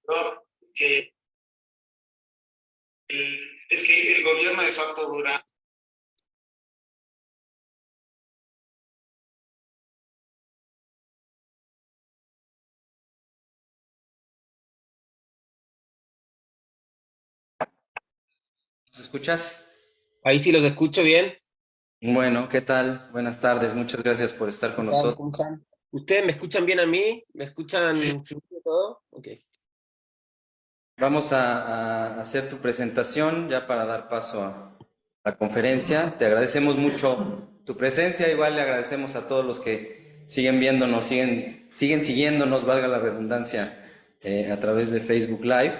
¿no? Que es que el gobierno de facto dura. ¿Nos escuchas? Ahí sí los escucho bien. Bueno, ¿qué tal? Buenas tardes, muchas gracias por estar ¿Qué con tal? ¿Cómo nosotros. están? ¿Ustedes me escuchan bien a mí? ¿Me escuchan fluido todo? Ok. Vamos a hacer tu presentación ya para dar paso a la conferencia. Te agradecemos mucho tu presencia, igual le agradecemos a todos los que siguen viéndonos, siguen siguiéndonos, valga la redundancia, a través de Facebook Live.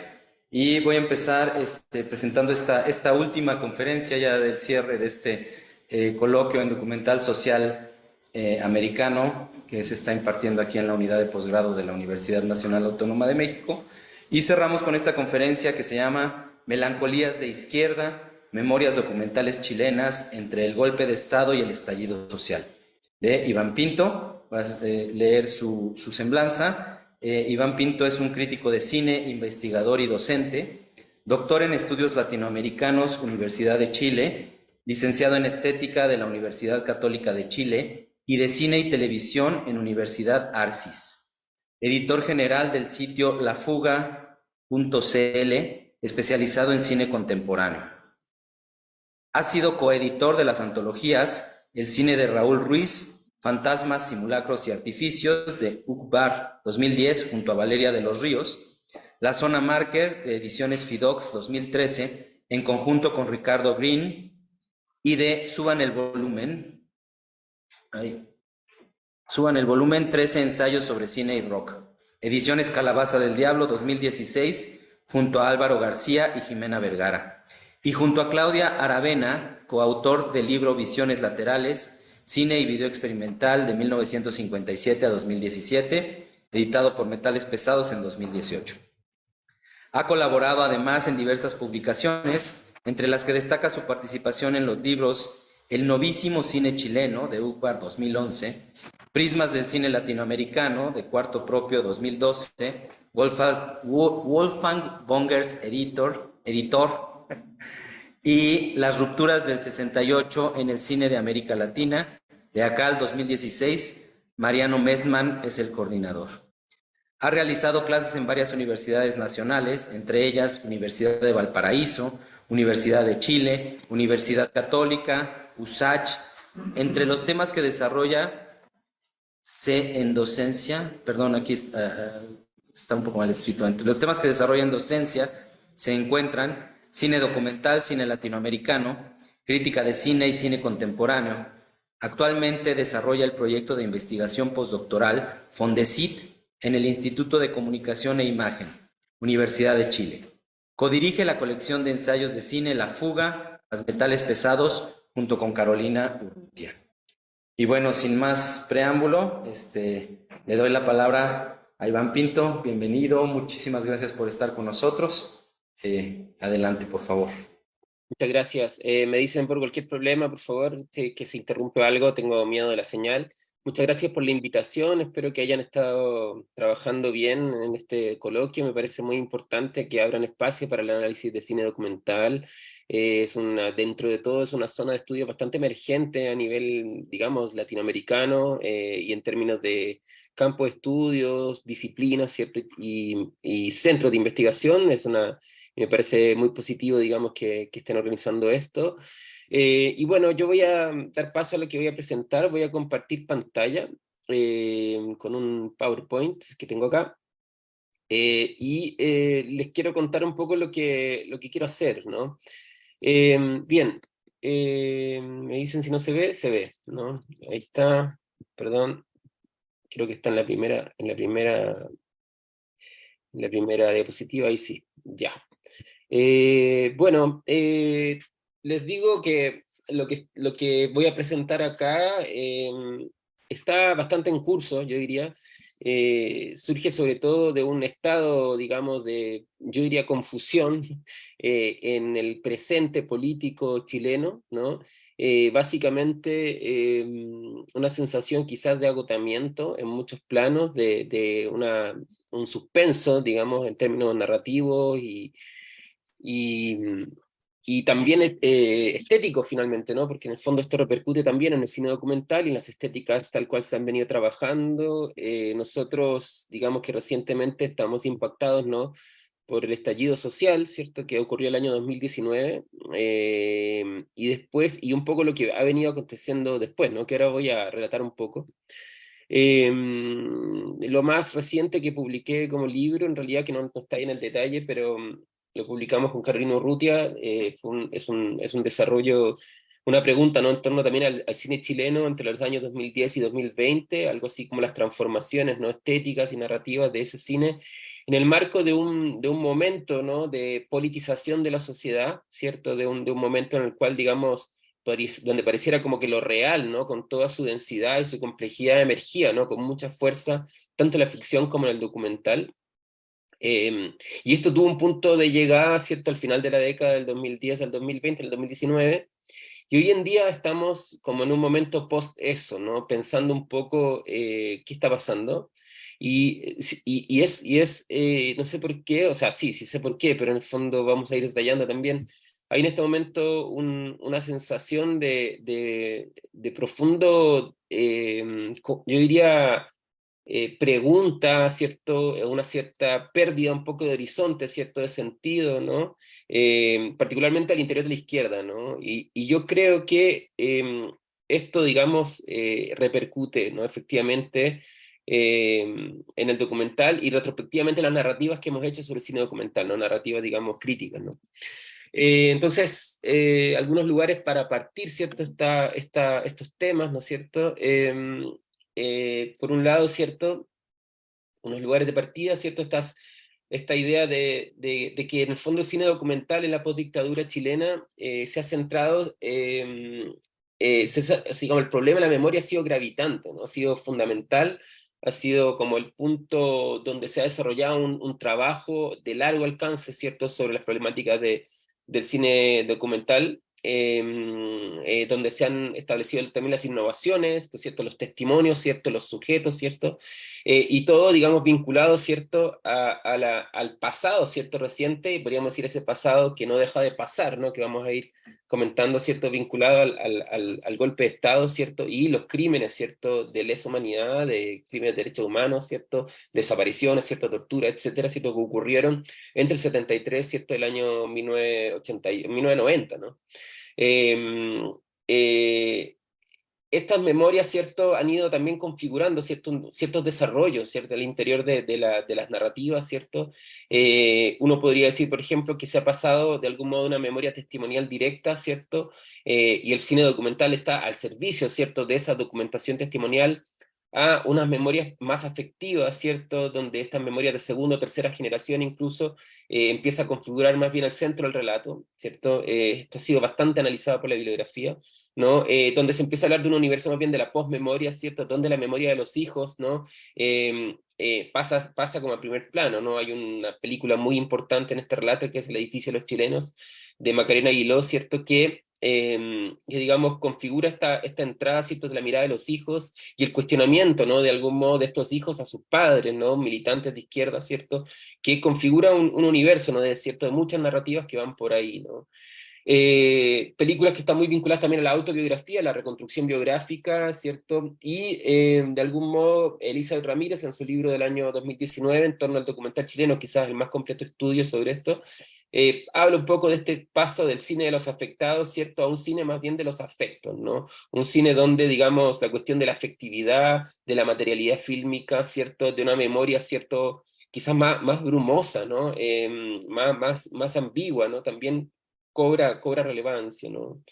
Y voy a empezar presentando esta última conferencia ya del cierre de este coloquio en documental social americano que se está impartiendo aquí en la unidad de posgrado de la Universidad Nacional Autónoma de México. Y cerramos con esta conferencia que se llama Melancolías de Izquierda, Memorias Documentales Chilenas entre el Golpe de Estado y el Estallido Social, de Iván Pinto. Vas a leer su semblanza. Iván Pinto es un crítico de cine, investigador y docente, doctor en estudios latinoamericanos, Universidad de Chile, licenciado en estética de la Universidad Católica de Chile y de cine y televisión en Universidad Arcis, editor general del sitio lafuga.cl, especializado en cine contemporáneo. Ha sido coeditor de las antologías El cine de Raúl Ruiz, Fantasmas, Simulacros y Artificios de UCBAR 2010 junto a Valeria de los Ríos, La Zona Marker de Ediciones Fidox 2013 en conjunto con Ricardo Green y de Suban el volumen 13 ensayos sobre cine y rock. Ediciones Calabaza del Diablo 2016 junto a Álvaro García y Jimena Vergara. Y junto a Claudia Aravena, coautor del libro Visiones Laterales, Cine y Video Experimental de 1957 a 2017, editado por Metales Pesados en 2018. Ha colaborado además en diversas publicaciones, entre las que destaca su participación en los libros El novísimo cine chileno de UCBAR 2011, Prismas del cine latinoamericano de Cuarto Propio 2012, Wolfgang Bongers editor, y Las rupturas del 68 en el cine de América Latina, de ACAL 2016, Mariano Mestman es el coordinador. Ha realizado clases en varias universidades nacionales, entre ellas Universidad de Valparaíso, Universidad de Chile, Universidad Católica, USACH. Entre los temas que desarrolla en docencia, perdón, aquí está un poco mal escrito, entre los temas que desarrolla en docencia se encuentran cine documental, cine latinoamericano, crítica de cine y cine contemporáneo. Actualmente desarrolla el proyecto de investigación postdoctoral Fondecit en el Instituto de Comunicación e Imagen, Universidad de Chile. Codirige la colección de ensayos de cine La Fuga, Las Metales Pesados, junto con Carolina Urrutia. Y bueno, sin más preámbulo, le doy la palabra a Iván Pinto. Bienvenido, muchísimas gracias por estar con nosotros. Adelante, por favor. Muchas gracias. Me dicen por cualquier problema, por favor, que se interrumpe algo, tengo miedo de la señal. Muchas gracias por la invitación, espero que hayan estado trabajando bien en este coloquio. Me parece muy importante que abran espacio para el análisis de cine documental. Dentro de todo, es una zona de estudio bastante emergente a nivel, digamos, latinoamericano, y en términos de campo de estudios, disciplinas, ¿cierto? Y centros de investigación. Me parece muy positivo, digamos, que estén organizando esto. Y bueno, yo voy a dar paso a lo que voy a presentar. Voy a compartir pantalla con un PowerPoint que tengo acá. Les quiero contar un poco lo que quiero hacer, ¿no? Bien, me dicen si no se ve, ¿no? Ahí está, perdón, creo que está en la primera diapositiva, ahí sí, ya. Bueno, les digo que lo que voy a presentar acá está bastante en curso, yo diría. Surge sobre todo de un estado, digamos, yo diría, confusión en el presente político chileno, ¿no? básicamente una sensación quizás de agotamiento en muchos planos, de un suspenso, digamos, en términos narrativos y, y también estético finalmente, ¿no? Porque en el fondo esto repercute también en el cine documental y en las estéticas tal cual se han venido trabajando. Nosotros, digamos que recientemente estamos impactados, ¿no? Por el estallido social, ¿cierto? Que ocurrió el año 2019, y después, y un poco lo que ha venido aconteciendo después, ¿no? Que ahora voy a relatar un poco. Lo más reciente que publiqué como libro, en realidad que no está ahí en el detalle, pero lo publicamos con Carolina Urrutia, es un desarrollo, una pregunta, ¿no? En torno también al cine chileno entre los años 2010 y 2020, algo así como las transformaciones, ¿no? Estéticas y narrativas de ese cine, en el marco de un momento, ¿no? De politización de la sociedad, ¿cierto? De un momento en el cual, digamos, donde pareciera como que lo real, ¿no? Con toda su densidad y su complejidad emergía, ¿no? Con mucha fuerza, tanto en la ficción como en el documental. Y esto tuvo un punto de llegada, ¿cierto? Al final de la década del 2010 al 2020, el 2019, y hoy en día estamos como en un momento post eso, ¿no? Pensando un poco qué está pasando. No sé por qué, o sea, sí sé por qué, pero en el fondo vamos a ir detallando también. Hay en este momento una sensación de profundo, yo diría, pregunta, ¿cierto? Una cierta pérdida un poco de horizonte, ¿cierto? De sentido, ¿no? Particularmente al interior de la izquierda, ¿no? Y yo creo que esto, digamos, repercute, ¿no? Efectivamente en el documental y retrospectivamente en las narrativas que hemos hecho sobre el cine documental, ¿no? Narrativas, digamos, críticas, ¿no? Entonces, algunos lugares para partir, ¿cierto? Estos temas, ¿no es cierto? Por un lado, ¿cierto? Unos lugares de partida, ¿cierto? Esta idea de que en el fondo el cine documental en la postdictadura chilena se ha centrado, así como el problema de la memoria ha sido gravitante, ¿no? Ha sido fundamental, ha sido como el punto donde se ha desarrollado un trabajo de largo alcance, ¿cierto? Sobre las problemáticas del cine documental, donde se han establecido también las innovaciones, ¿no es cierto? Los testimonios, ¿cierto? Los sujetos, ¿cierto? Y todo, digamos, vinculado, ¿cierto?, al pasado, ¿cierto?, reciente, y podríamos decir ese pasado que no deja de pasar, ¿no?, que vamos a ir comentando, ¿cierto?, vinculado al golpe de Estado, ¿cierto?, y los crímenes, ¿cierto?, de lesa humanidad, de crímenes de derechos humanos, ¿cierto?, desapariciones, ¿cierto?, tortura, etcétera, ¿cierto?, que ocurrieron entre el 73, ¿cierto?, el año 1990, ¿no? Eh, eh, Estas memorias, ¿cierto?, han ido también configurando ciertos desarrollos, ¿cierto?, al interior de las narrativas, ¿cierto? Uno podría decir, por ejemplo, que se ha pasado de algún modo una memoria testimonial directa, ¿cierto? Y el cine documental está al servicio, ¿cierto?, de esa documentación testimonial a unas memorias más afectivas, ¿cierto?, donde estas memorias de segunda o tercera generación incluso empieza a configurar más bien el centro del relato, ¿cierto? Esto ha sido bastante analizado por la bibliografía, ¿no? Donde se empieza a hablar de un universo más bien de la posmemoria, ¿cierto? Donde la memoria de los hijos, ¿no? Pasa como a primer plano, ¿no? Hay una película muy importante en este relato que es El edificio de los chilenos, de Macarena Aguiló, ¿cierto? Que digamos, configura esta entrada, ¿cierto?, de la mirada de los hijos y el cuestionamiento, ¿no?, de algún modo de estos hijos a sus padres, ¿no?, militantes de izquierda, ¿cierto?, que configura un universo, ¿no?, de muchas narrativas que van por ahí, ¿no? Películas que están muy vinculadas también a la autobiografía, a la reconstrucción biográfica, ¿cierto? Y de algún modo Elizabeth Ramírez en su libro del año 2019 en torno al documental chileno, quizás el más completo estudio sobre esto, habla un poco de este paso del cine de los afectados, ¿cierto?, a un cine más bien de los afectos, ¿no? Un cine donde, digamos, la cuestión de la afectividad, de la materialidad fílmica, ¿cierto?, de una memoria, ¿cierto?, quizás más brumosa, ¿no? Más ambigua, ¿no? También cobra relevancia, ¿no?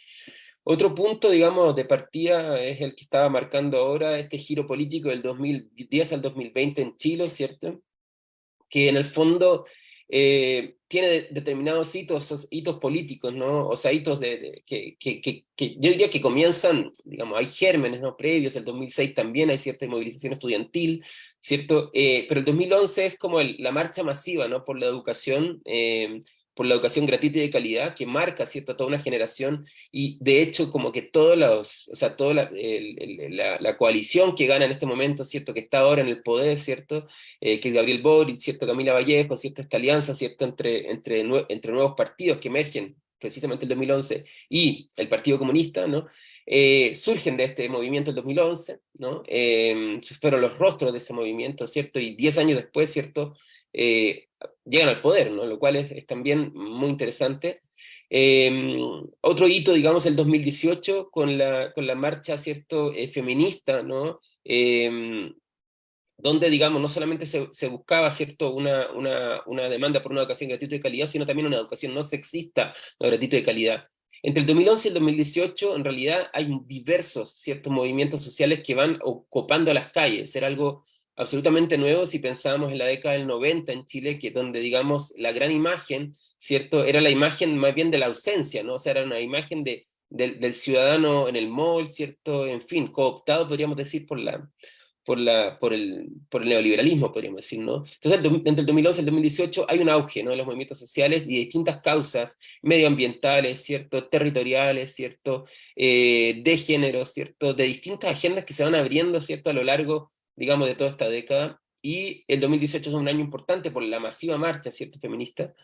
Otro punto, digamos, de partida es el que estaba marcando ahora este giro político del 2010 al 2020 en Chile, ¿cierto? Que en el fondo tiene determinados hitos políticos, ¿no? O sea, hitos que yo diría que comienzan, digamos, hay gérmenes, ¿no?, previos, el 2006 también hay cierta movilización estudiantil, ¿cierto? Pero el 2011 es como la marcha masiva, ¿no?, por la educación, por la educación gratuita y de calidad, que marca, ¿cierto?, a toda una generación, y de hecho como que todos los, o sea, toda la coalición que gana en este momento, ¿cierto?, que está ahora en el poder, ¿cierto?, que es Gabriel Boric, ¿cierto?, Camila Vallejo, ¿cierto?, esta alianza, ¿cierto?, entre nuevos partidos que emergen precisamente el 2011 y el Partido Comunista, ¿no?, surgen de este movimiento el 2011, ¿no? Fueron los rostros de ese movimiento, ¿cierto? Y 10 años después, ¿cierto? Llegan al poder, ¿no? Lo cual es también muy interesante. Otro hito, digamos, el 2018 con la marcha, ¿cierto? Feminista, ¿no? Donde, digamos, no solamente se buscaba, ¿cierto?, una demanda por una educación gratuita y de calidad, sino también una educación no sexista, no gratuita y de calidad. Entre el 2011 y el 2018, en realidad, hay diversos, ciertos movimientos sociales que van ocupando las calles. Era algo absolutamente nuevo si pensábamos en la década del 90 en Chile, que donde, digamos, la gran imagen, ¿cierto?, era la imagen más bien de la ausencia, ¿no? O sea, era una imagen del ciudadano en el mall, ¿cierto?, en fin, cooptado, podríamos decir, por el neoliberalismo, podríamos decir, ¿no? Entonces, entre el 2011 y el 2018 hay un auge, ¿no?, de los movimientos sociales y de distintas causas medioambientales, ¿cierto?, territoriales, ¿cierto?, de género, ¿cierto?, de distintas agendas que se van abriendo, ¿cierto?, a lo largo, digamos, de toda esta década. Y el 2018 es un año importante por la masiva marcha, ¿cierto?, feminista.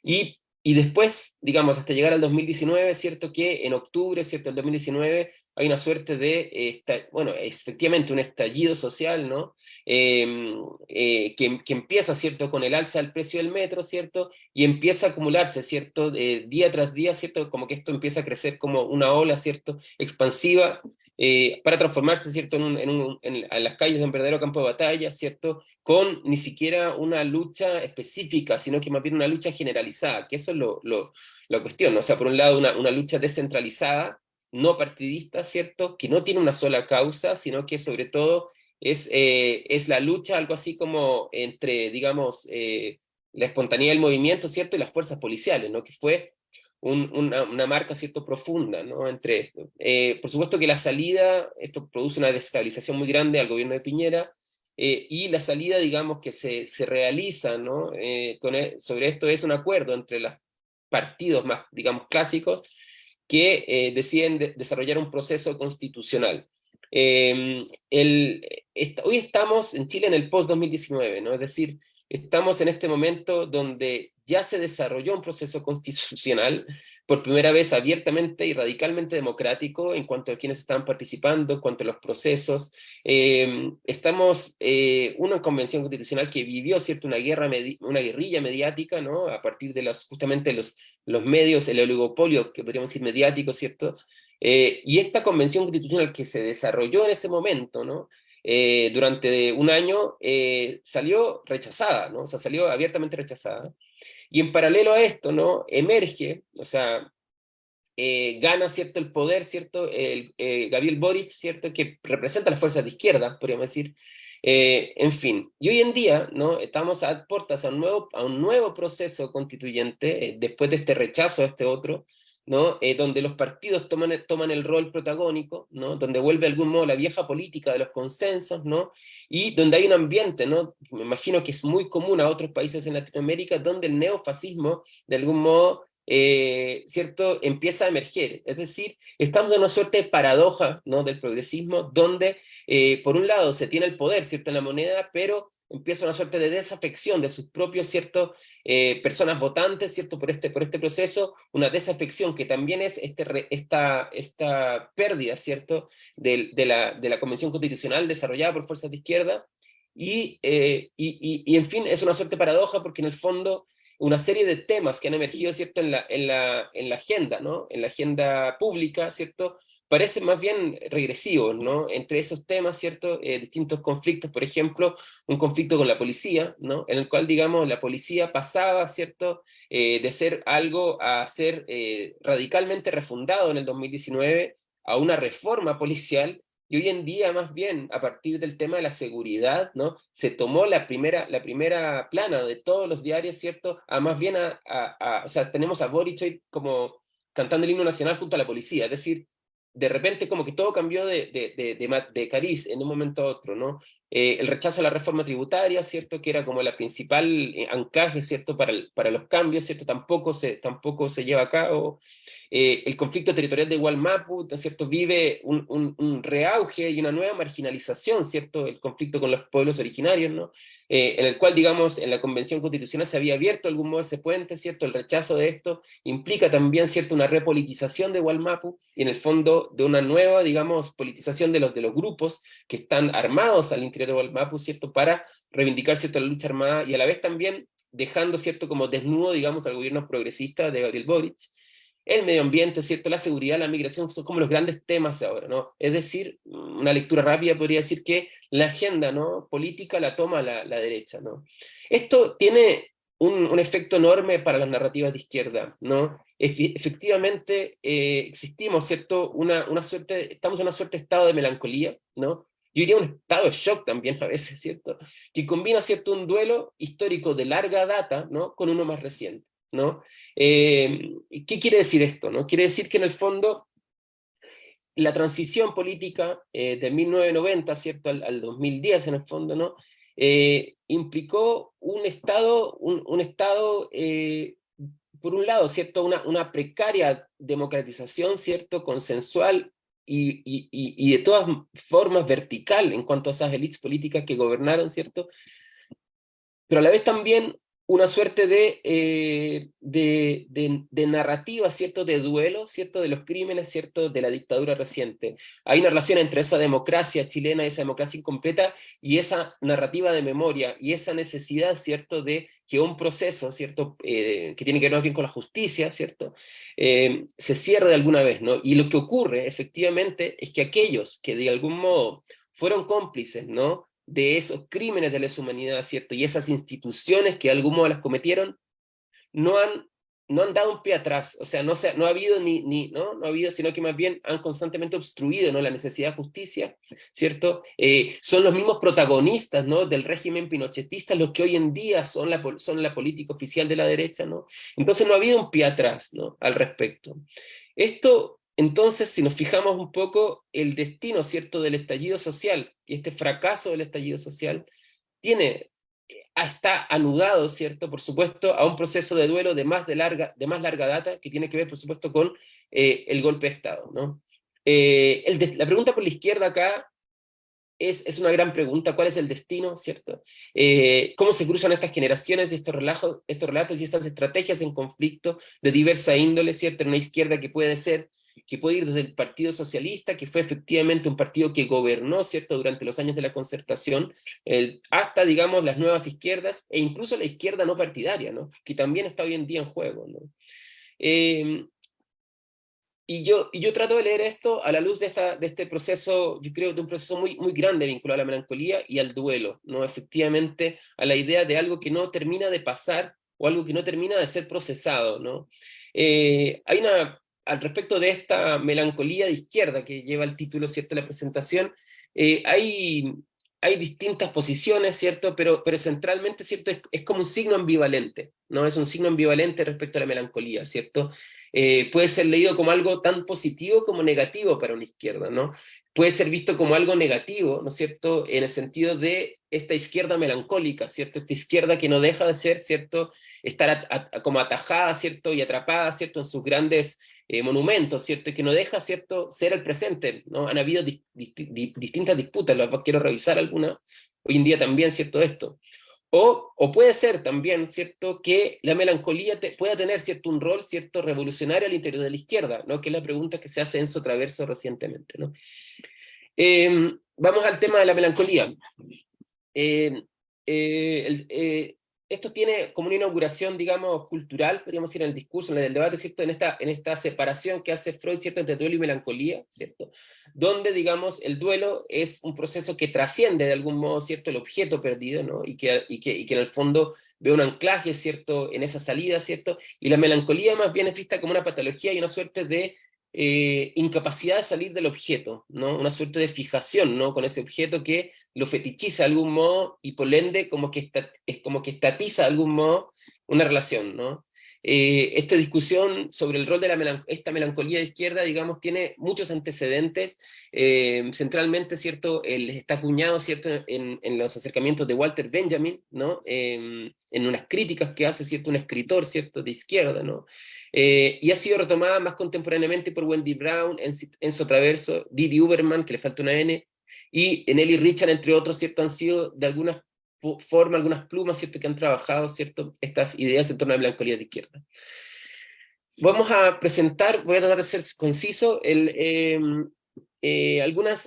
Y después, digamos, hasta llegar al 2019, ¿cierto?, que en octubre, ¿cierto?, del 2019 hay una suerte de, bueno, efectivamente un estallido social, ¿no? Que empieza, ¿cierto?, con el alza del precio del metro, ¿cierto? Y empieza a acumularse, ¿cierto?, día tras día, ¿cierto?, como que esto empieza a crecer como una ola, ¿cierto?, expansiva, para transformarse, ¿cierto?, en las calles de un verdadero campo de batalla, ¿cierto?, con ni siquiera una lucha específica, sino que más bien una lucha generalizada, que eso es la cuestión, ¿no? O sea, por un lado una lucha descentralizada, no partidista, ¿cierto?, que no tiene una sola causa, sino que sobre todo es la lucha, algo así como entre, digamos, la espontaneidad del movimiento, ¿cierto?, y las fuerzas policiales, ¿no?, que fue una marca, ¿cierto?, profunda, ¿no?, entre esto. Por supuesto que la salida, esto produce una desestabilización muy grande al gobierno de Piñera, y la salida, digamos, que se realiza, ¿no?, sobre esto es un acuerdo entre los partidos más, digamos, clásicos, que deciden desarrollar un proceso constitucional. Hoy estamos en Chile en el post-2019, ¿no? Es decir, estamos en este momento donde ya se desarrolló un proceso constitucional por primera vez abiertamente y radicalmente democrático en cuanto a quienes estaban participando, en cuanto a los procesos. Estamos una convención constitucional que vivió, ¿cierto?, una guerrilla mediática, ¿no?, a partir de justamente los medios, el oligopolio, que podríamos decir mediático, ¿cierto? Y esta convención constitucional que se desarrolló en ese momento, ¿no?, durante un año, salió rechazada, ¿no? O sea, salió abiertamente rechazada. Y en paralelo a esto, ¿no?, emerge, o sea, gana, ¿cierto?, el poder, ¿cierto?, Gabriel Boric, ¿cierto?, que representa las fuerzas de izquierda, podríamos decir. En fin, y hoy en día, ¿no?, estamos a puertas a un nuevo proceso constituyente, después de este rechazo a este otro, ¿no?, donde los partidos toman el rol protagónico, ¿no?, donde vuelve de algún modo la vieja política de los consensos, ¿no?, y donde hay un ambiente, ¿no?, me imagino que es muy común a otros países en Latinoamérica, donde el neofascismo, de algún modo, ¿cierto?, empieza a emerger. Es decir, estamos en una suerte de paradoja, ¿no?, del progresismo, donde por un lado se tiene el poder, ¿cierto?, en la moneda, pero empieza una suerte de desafección de sus propios, ¿cierto?, personas votantes, ¿cierto?, por este proceso, una desafección que también es esta pérdida, ¿cierto?, de la Convención Constitucional desarrollada por fuerzas de izquierda, y en fin, es una suerte de paradoja porque en el fondo una serie de temas que han emergido, ¿cierto?, en la agenda, ¿no?, en la agenda pública, ¿cierto?, parecen más bien regresivos, ¿no? Entre esos temas, ¿cierto?, distintos conflictos, por ejemplo, un conflicto con la policía, ¿no?, en el cual, digamos, la policía pasaba, ¿cierto?, de ser algo a ser radicalmente refundado en el 2019 a una reforma policial, y hoy en día, más bien, a partir del tema de la seguridad, ¿no?, se tomó la primera plana de todos los diarios, ¿cierto?, a más bien o sea, tenemos a Boric hoy como cantando el himno nacional junto a la policía, es decir, de repente como que todo cambió de cariz en un momento a otro, ¿no? El rechazo a la reforma tributaria, ¿cierto? Que era como la principal anclaje, ¿cierto? Para los cambios, ¿cierto? Tampoco se lleva a cabo. El conflicto territorial de Wallmapu, ¿cierto? Vive un reauge y una nueva marginalización, ¿cierto? El conflicto con los pueblos originarios, ¿no? En el cual, digamos, en la Convención Constitucional se había abierto de algún modo ese puente, ¿cierto? El rechazo de esto implica también, ¿cierto?, una repolitización de Wallmapu, y en el fondo de una nueva, digamos, politización de los grupos que están armados al interior de Wallmapu, ¿cierto?, para reivindicar, ¿cierto?, la lucha armada, y a la vez también dejando, ¿cierto?, como desnudo, digamos, al gobierno progresista de Gabriel Boric. El medio ambiente, ¿cierto?, la seguridad, la migración, son como los grandes temas ahora, ¿no? Es decir, una lectura rápida podría decir que la agenda, ¿no?, política la toma la derecha, ¿no? Esto tiene un efecto enorme para las narrativas de izquierda, ¿no? Efectivamente, existimos, ¿cierto?, estamos en una suerte de estado de melancolía, ¿no? Yo diría un estado de shock también a veces, ¿cierto?, que combina, ¿cierto?, un duelo histórico de larga data, ¿no?, con uno más reciente, ¿no? ¿Qué quiere decir esto, no? Quiere decir que en el fondo la transición política de 1990, ¿cierto?, al 2010 en el fondo, ¿no?, implicó un estado, por un lado, ¿cierto?, una precaria democratización, ¿cierto?, consensual y de todas formas vertical en cuanto a esas élites políticas que gobernaron, ¿cierto?, pero a la vez también una suerte de narrativa, ¿cierto?, de duelo, ¿cierto?, de los crímenes, ¿cierto?, de la dictadura reciente. Hay una relación entre esa democracia chilena, esa democracia incompleta, y esa narrativa de memoria, y esa necesidad, ¿cierto?, de que un proceso, ¿cierto?, que tiene que ver más bien con la justicia, ¿cierto?, se cierre de alguna vez, ¿no? Y lo que ocurre, efectivamente, es que aquellos que de algún modo fueron cómplices, ¿no?, de esos crímenes de lesa humanidad, ¿cierto?, y esas instituciones que de algún modo las cometieron, no han dado un pie atrás, o sea, no ha habido no ha habido, sino que más bien han constantemente obstruido, ¿no?, la necesidad de justicia, ¿cierto? Son los mismos protagonistas, ¿no?, del régimen pinochetista los que hoy en día son la política oficial de la derecha, ¿no? Entonces no ha habido un pie atrás, ¿no?, al respecto. Esto, entonces, si nos fijamos un poco, el destino, ¿cierto?, del estallido social, y este fracaso del estallido social, está anudado, ¿cierto?, por supuesto, a un proceso de duelo de más larga data, que tiene que ver, por supuesto, con el golpe de Estado, ¿no? La pregunta por la izquierda acá es una gran pregunta. ¿Cuál es el destino, cierto? ¿Cómo se cruzan estas generaciones, estos relatos y estas estrategias en conflicto de diversa índole, cierto? En una izquierda que puede ir desde el Partido Socialista, que fue efectivamente un partido que gobernó, ¿cierto?, durante los años de la Concertación, hasta, digamos, las nuevas izquierdas, e incluso la izquierda no partidaria, ¿no?, que también está hoy en día en juego, ¿no? Y yo trato de leer esto a la luz de este proceso, yo creo, de un proceso muy, muy grande vinculado a la melancolía y al duelo, ¿no? Efectivamente, a la idea de algo que no termina de pasar o algo que no termina de ser procesado, ¿no? Al respecto de esta melancolía de izquierda que lleva el título, ¿cierto?, de la presentación, hay distintas posiciones, ¿cierto?, pero centralmente, ¿cierto?, es como un signo ambivalente, ¿no? Es un signo ambivalente respecto a la melancolía, ¿cierto? Puede ser leído como algo tan positivo como negativo para una izquierda, ¿no? Puede ser visto como algo negativo, ¿no es cierto?, en el sentido de esta izquierda melancólica, ¿cierto? Esta izquierda que no deja de ser, ¿cierto?, estar como atajada, ¿cierto?, y atrapada, ¿cierto?, en sus grandes monumentos, ¿cierto?, y que no deja, ¿cierto?, ser el presente, ¿no? Han habido distintas disputas, quiero revisar algunas, hoy en día también, ¿cierto?, esto. O puede ser también, ¿cierto?, que la melancolía pueda tener, ¿cierto?, un rol, ¿cierto?, revolucionario al interior de la izquierda, ¿no?, que es la pregunta que se hace Enzo Traverso recientemente, ¿no? Vamos al tema de la melancolía. Esto tiene como una inauguración, digamos, cultural, podríamos decir, en el discurso, en el debate, ¿cierto?, en esta separación que hace Freud, ¿cierto?, entre duelo y melancolía, ¿cierto?, donde, digamos, el duelo es un proceso que trasciende de algún modo, ¿cierto?, el objeto perdido, ¿no?, y que en el fondo ve un anclaje, ¿cierto?, en esa salida, ¿cierto?, y la melancolía más bien es vista como una patología y una suerte de incapacidad de salir del objeto, ¿no?, una suerte de fijación, ¿no?, con ese objeto que lo fetichiza de algún modo y por ende como que estatiza de algún modo una relación, ¿no? esta discusión sobre el rol de esta melancolía de izquierda, digamos, tiene muchos antecedentes, centralmente, ¿cierto?, está acuñado, ¿cierto?, en los acercamientos de Walter Benjamin, ¿no?, en unas críticas que hace, ¿cierto?, un escritor, ¿cierto?, de izquierda, ¿no?, y ha sido retomada más contemporáneamente por Wendy Brown, Enzo Traverso, Didi Uberman, que le falta una N, y Nelly Richard, entre otros, ¿cierto?, han sido de alguna forma, algunas plumas, ¿cierto?, que han trabajado, ¿cierto?, estas ideas en torno a la melancolía de izquierda. Vamos a presentar, voy a tratar de ser conciso,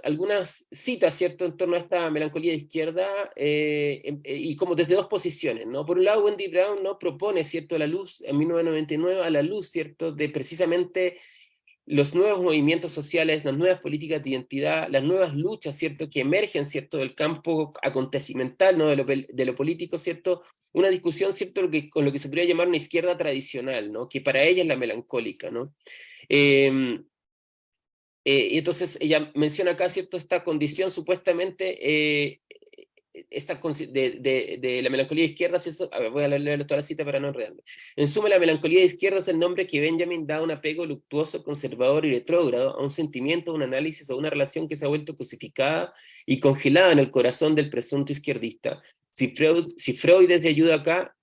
algunas citas, ¿cierto?, en torno a esta melancolía de izquierda, y como desde dos posiciones, ¿no? Por un lado, Wendy Brown, ¿no?, propone, ¿cierto?, la luz, en 1999, a la luz, ¿cierto?, de precisamente los nuevos movimientos sociales, las nuevas políticas de identidad, las nuevas luchas, ¿cierto?, que emergen, ¿cierto?, del campo acontecimental, ¿no?, de lo político, ¿cierto?, una discusión, ¿cierto?, con lo que se podría llamar una izquierda tradicional, ¿no?, que para ella es la melancólica, ¿no? Y entonces ella menciona acá, ¿cierto?, esta condición supuestamente, de la melancolía de izquierda, ¿cierto? A ver, voy a leer toda la cita para no enredarme. En suma, la melancolía de izquierda es el nombre que Benjamin da a un apego luctuoso, conservador y retrógrado, a un sentimiento, un análisis o una relación que se ha vuelto cosificada y congelada en el corazón del presunto izquierdista. Si Freud es de ayuda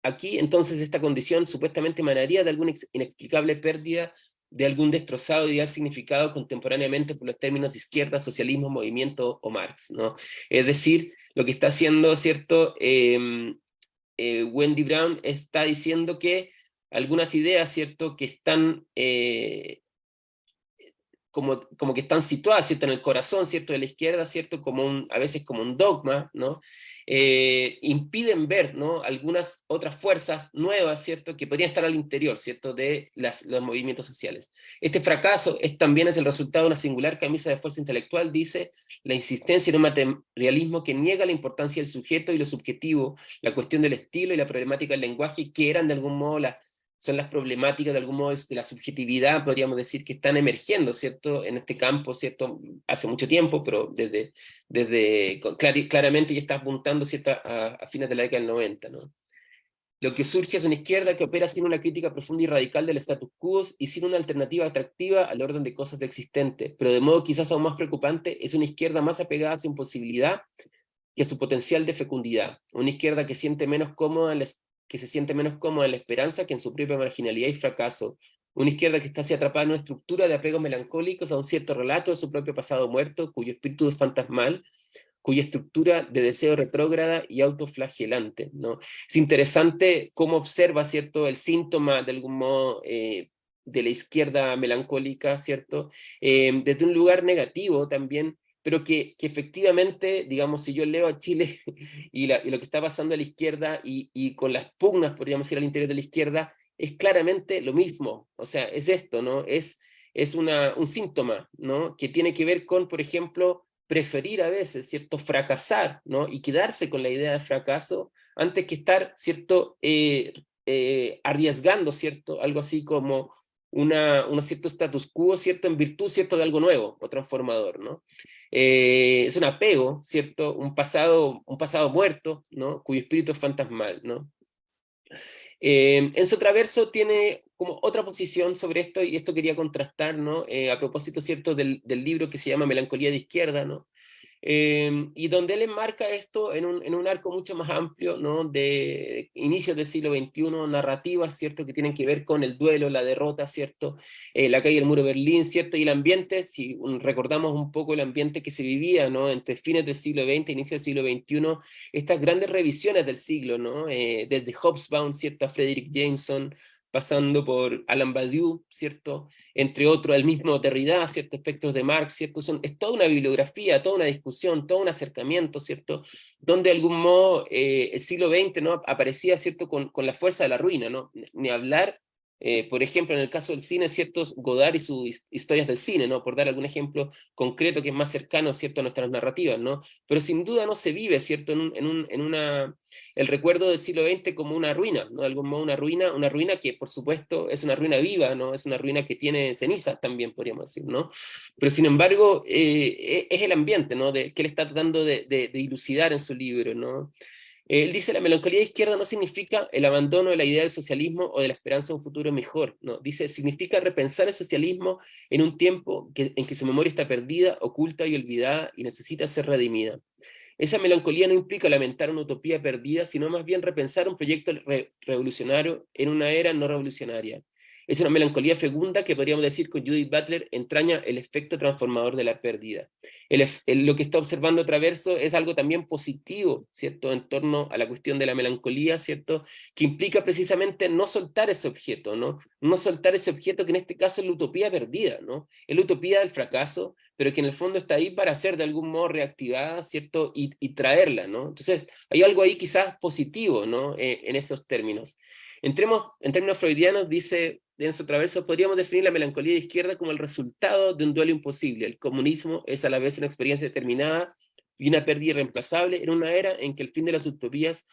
aquí, entonces esta condición supuestamente emanaría de alguna inexplicable pérdida de algún destrozado ideal significado contemporáneamente por los términos izquierda, socialismo, movimiento o Marx, ¿no? Es decir, lo que está haciendo, ¿cierto?, Wendy Brown está diciendo que algunas ideas, ¿cierto?, que están como que están situadas, ¿cierto?, en el corazón, ¿cierto?, de la izquierda, ¿cierto?, a veces como un dogma, ¿no?, impiden ver, ¿no?, algunas otras fuerzas nuevas, ¿cierto?, que podrían estar al interior, ¿cierto?, de los movimientos sociales. Este fracaso también es el resultado de una singular camisa de fuerza intelectual, dice, la insistencia en un materialismo que niega la importancia del sujeto y lo subjetivo, la cuestión del estilo y la problemática del lenguaje, que eran de algún modo son las problemáticas de algún modo de la subjetividad, podríamos decir, que están emergiendo, ¿cierto?, en este campo, ¿cierto?, hace mucho tiempo, pero claramente ya está apuntando, ¿cierto?, a fines de la década del 90, ¿no? Lo que surge es una izquierda que opera sin una crítica profunda y radical del status quo y sin una alternativa atractiva al orden de cosas existentes, pero de modo quizás aún más preocupante, es una izquierda más apegada a su imposibilidad que a su potencial de fecundidad, una izquierda que se siente menos cómoda en la esperanza que en su propia marginalidad y fracaso, una izquierda que está así atrapada en una estructura de apegos melancólicos a un cierto relato de su propio pasado muerto, cuyo espíritu es fantasmal, cuya estructura de deseo retrógrada y autoflagelante, ¿no? Es interesante cómo observa, ¿cierto?, el síntoma, de algún modo, de la izquierda melancólica, ¿cierto?, desde un lugar negativo también, pero que efectivamente, digamos, si yo leo a Chile y lo que está pasando a la izquierda y con las pugnas, podríamos decir, al interior de la izquierda, es claramente lo mismo. O sea, es esto, ¿no? Es un síntoma, ¿no?, que tiene que ver con, por ejemplo, preferir a veces, ¿cierto?, fracasar, ¿no?, y quedarse con la idea de fracaso antes que estar, ¿cierto?, arriesgando, ¿cierto?, algo así como un cierto status quo, ¿cierto?, en virtud, ¿cierto?, de algo nuevo o transformador, ¿no? Es un apego, ¿cierto?, un pasado muerto, ¿no?, cuyo espíritu es fantasmal, ¿no? Enzo Traverso tiene como otra posición sobre esto, y esto quería contrastar, ¿no?, a propósito, ¿cierto?, del libro que se llama Melancolía de Izquierda, ¿no?, y donde él enmarca esto en un arco mucho más amplio, ¿no?, de inicios del siglo XXI, narrativas, ¿cierto?, que tienen que ver con el duelo, la derrota, ¿cierto?, la caída del muro de Berlín, ¿cierto?, y el ambiente, si recordamos un poco el ambiente que se vivía, ¿no?, entre fines del siglo XX e inicio del siglo XXI, estas grandes revisiones del siglo, ¿no?, desde Hobsbawm, ¿cierto?, a Frederick Jameson, pasando por Alain Badiou, ¿cierto?, entre otros, el mismo Derrida, ¿cierto?, aspectos de Marx, ¿cierto?, es toda una bibliografía, toda una discusión, todo un acercamiento, ¿cierto?, donde de algún modo el siglo XX, ¿no?, aparecía, ¿cierto?, con la fuerza de la ruina, ¿no?, ni hablar, por ejemplo, en el caso del cine, ¿cierto?, Godard y sus historias del cine, ¿no?, por dar algún ejemplo concreto que es más cercano, ¿cierto?, a nuestras narrativas, ¿no?, pero sin duda no se vive, ¿cierto?, el recuerdo del siglo XX como una ruina, ¿no?, de algún modo una ruina que por supuesto es una ruina viva, ¿no?, es una ruina que tiene cenizas también, podríamos decir, ¿no?, pero sin embargo es el ambiente, ¿no?, que él está tratando de dilucidar en su libro, ¿no? Él dice, la melancolía de izquierda no significa el abandono de la idea del socialismo o de la esperanza de un futuro mejor, no, dice, significa repensar el socialismo en un tiempo en que su memoria está perdida, oculta y olvidada y necesita ser redimida. Esa melancolía no implica lamentar una utopía perdida, sino más bien repensar un proyecto revolucionario en una era no revolucionaria. Es una melancolía fecunda que podríamos decir con Judith Butler entraña el efecto transformador de la pérdida. Lo que está observando Traverso es algo también positivo, ¿cierto?, en torno a la cuestión de la melancolía, ¿cierto?, que implica precisamente no soltar ese objeto, ¿no? No soltar ese objeto que en este caso es la utopía perdida, ¿no? Es la utopía del fracaso, pero que en el fondo está ahí para ser de algún modo reactivada, ¿cierto?, y traerla, ¿no? Entonces, hay algo ahí quizás positivo, ¿no?, en esos términos. En términos freudianos, dice Enzo Traverso, podríamos definir la melancolía de izquierda como el resultado de un duelo imposible. El comunismo es a la vez una experiencia determinada y una pérdida irreemplazable en una era en que el fin de las utopías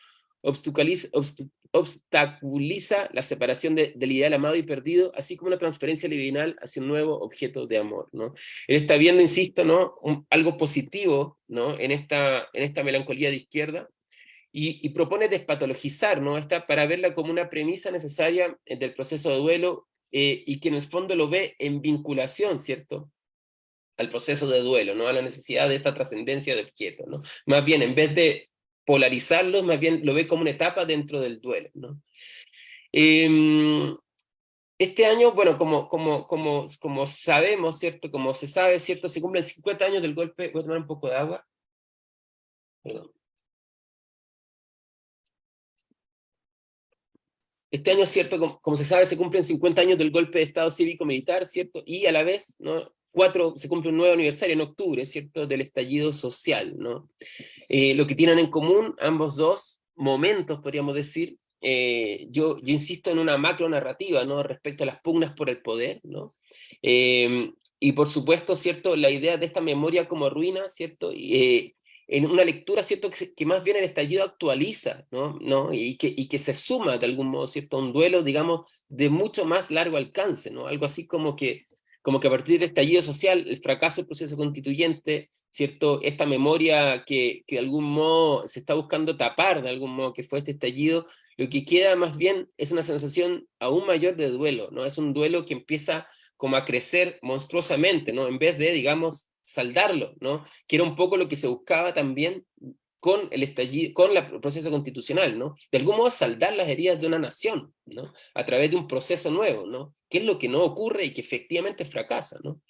obstaculiza la separación del ideal amado y perdido, así como una transferencia libidinal hacia un nuevo objeto de amor, ¿no? Él está viendo, insisto, ¿no?, algo positivo, ¿no?, en esta melancolía de izquierda, y propone despatologizar, ¿no?, para verla como una premisa necesaria del proceso de duelo, y que en el fondo lo ve en vinculación, ¿cierto?, al proceso de duelo, ¿no?, a la necesidad de esta trascendencia de objeto, ¿no? Más bien, en vez de polarizarlo, más bien lo ve como una etapa dentro del duelo, ¿no? Este año, bueno, como sabemos, ¿cierto?, como se sabe, ¿cierto?, se cumplen 50 años del golpe. Voy a tomar un poco de agua. Perdón. Este año, ¿cierto?, como se sabe, se cumplen 50 años del golpe de Estado cívico-militar, ¿cierto? Y a la vez, ¿no?, se cumple un nuevo aniversario en octubre, ¿cierto?, del estallido social, ¿no? Lo que tienen en común ambos dos momentos, podríamos decir, yo insisto en una macro narrativa, ¿no?, respecto a las pugnas por el poder, ¿no? Y por supuesto, ¿cierto?, la idea de esta memoria como ruina, ¿cierto?, en una lectura, ¿cierto?, que más bien el estallido actualiza, ¿no? Y que se suma de algún modo, ¿cierto?, a un duelo, digamos, de mucho más largo alcance, ¿no? Algo así como que a partir del estallido social, el fracaso del proceso constituyente, ¿cierto?, esta memoria que de algún modo se está buscando tapar, de algún modo, que fue este estallido, lo que queda más bien es una sensación aún mayor de duelo, ¿no? Es un duelo que empieza como a crecer monstruosamente, ¿no?, en vez de, digamos, saldarlo, ¿no?, que era un poco lo que se buscaba también con el estallido, con el proceso constitucional, ¿no? De algún modo saldar las heridas de una nación, ¿no?, a través de un proceso nuevo, ¿no?, que es lo que no ocurre y que efectivamente fracasa, ¿no?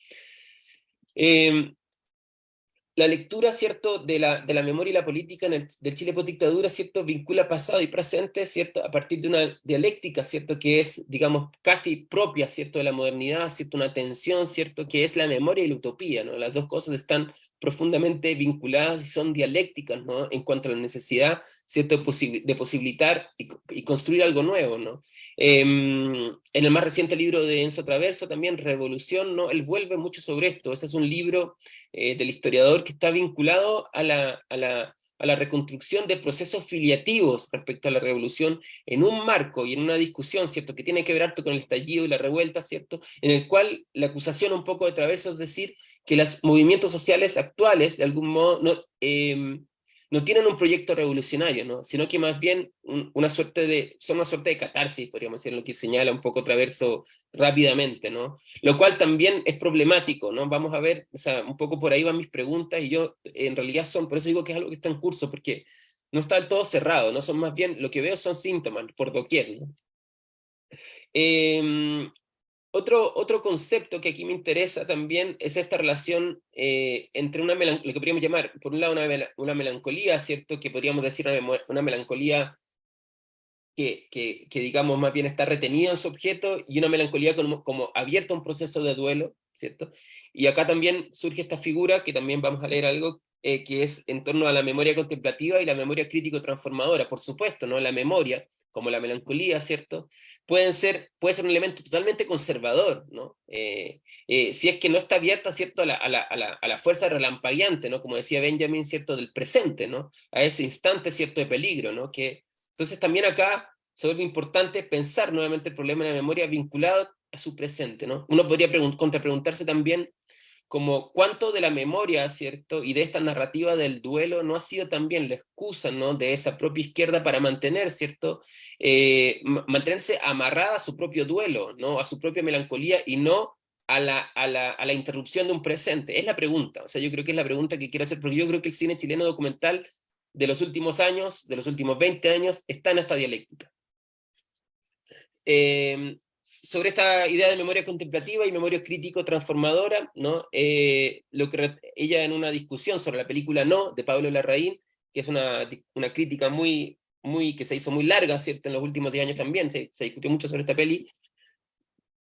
La lectura, ¿cierto?, de la memoria y la política del Chile postdictadura, ¿cierto?, vincula pasado y presente, ¿cierto?, a partir de una dialéctica, ¿cierto?, que es, digamos, casi propia, ¿cierto?, de la modernidad, ¿cierto?, una tensión, ¿cierto?, que es la memoria y la utopía, ¿no? Las dos cosas están profundamente vinculadas y son dialécticas, ¿no?, en cuanto a la necesidad, ¿cierto?, de posibilitar y construir algo nuevo, ¿no? En el más reciente libro de Enzo Traverso, también, Revolución, ¿no?, él vuelve mucho sobre esto. Ese es un libro del historiador que está vinculado a la reconstrucción de procesos filiativos respecto a la revolución en un marco y en una discusión, ¿cierto?, que tiene que ver harto con el estallido y la revuelta, ¿cierto?, en el cual la acusación un poco de Traverso es decir que los movimientos sociales actuales, de algún modo, no tienen un proyecto revolucionario, ¿no?, sino que más bien son una suerte de catarsis, podríamos decir, lo que señala un poco Traverso rápidamente, ¿no? Lo cual también es problemático, ¿no? Vamos a ver, o sea, un poco por ahí van mis preguntas, y yo, en realidad por eso digo que es algo que está en curso, porque no está del todo cerrado, ¿no? Son más bien, lo que veo son síntomas por doquier, ¿no? Otro concepto que aquí me interesa también es esta relación entre lo que podríamos llamar, por un lado, una melancolía, ¿cierto?, que podríamos decir una melancolía que digamos más bien está retenido en su objeto, y una melancolía como abierta a un proceso de duelo, ¿cierto? Y acá también surge esta figura, que también vamos a leer algo, que es en torno a la memoria contemplativa y la memoria crítico-transformadora. Por supuesto, ¿no?, la memoria, como la melancolía, ¿cierto?, puede ser un elemento totalmente conservador, ¿no? Si es que no está abierta, ¿cierto?, a la fuerza relampagueante, ¿no?, como decía Benjamin, ¿cierto?, del presente, ¿no?, a ese instante, ¿cierto?, de peligro, ¿no? Entonces también acá se vuelve importante pensar nuevamente el problema de la memoria vinculado a su presente, ¿no? Uno podría contrapreguntarse también como cuánto de la memoria, ¿cierto? Y de esta narrativa del duelo no ha sido también la excusa, ¿no? De esa propia izquierda para mantener, ¿cierto? Mantenerse amarrada a su propio duelo, ¿no? A su propia melancolía y no a la interrupción de un presente. Es la pregunta, o sea, yo creo que es la pregunta que quiero hacer, porque yo creo que el cine chileno documental de los últimos años, de los últimos 20 años, está en esta dialéctica. Sobre esta idea de memoria contemplativa y memoria crítico transformadora, ¿no? Ella en una discusión sobre la película No, de Pablo Larraín, que es una crítica que se hizo muy larga, ¿cierto? En los últimos 10 años también, se discutió mucho sobre esta peli,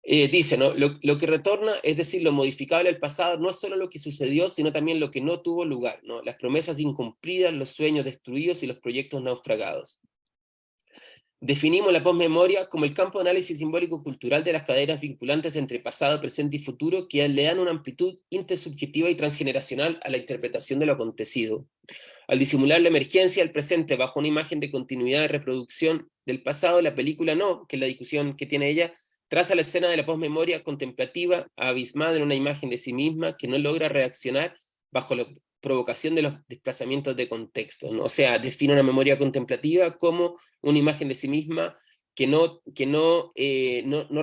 dice, ¿no? Lo que retorna, es decir, lo modificable del pasado, no es solo lo que sucedió, sino también lo que no tuvo lugar, ¿no? Las promesas incumplidas, los sueños destruidos y los proyectos naufragados. Definimos la posmemoria como el campo de análisis simbólico-cultural de las cadenas vinculantes entre pasado, presente y futuro que le dan una amplitud intersubjetiva y transgeneracional a la interpretación de lo acontecido. Al disimular la emergencia del presente bajo una imagen de continuidad de reproducción del pasado, la película No, que es la discusión que tiene ella, traza la escena de la posmemoria contemplativa, abismada en una imagen de sí misma que no logra reaccionar bajo la provocación de los desplazamientos de contexto, ¿no? O sea, define una memoria contemplativa como una imagen de sí misma que no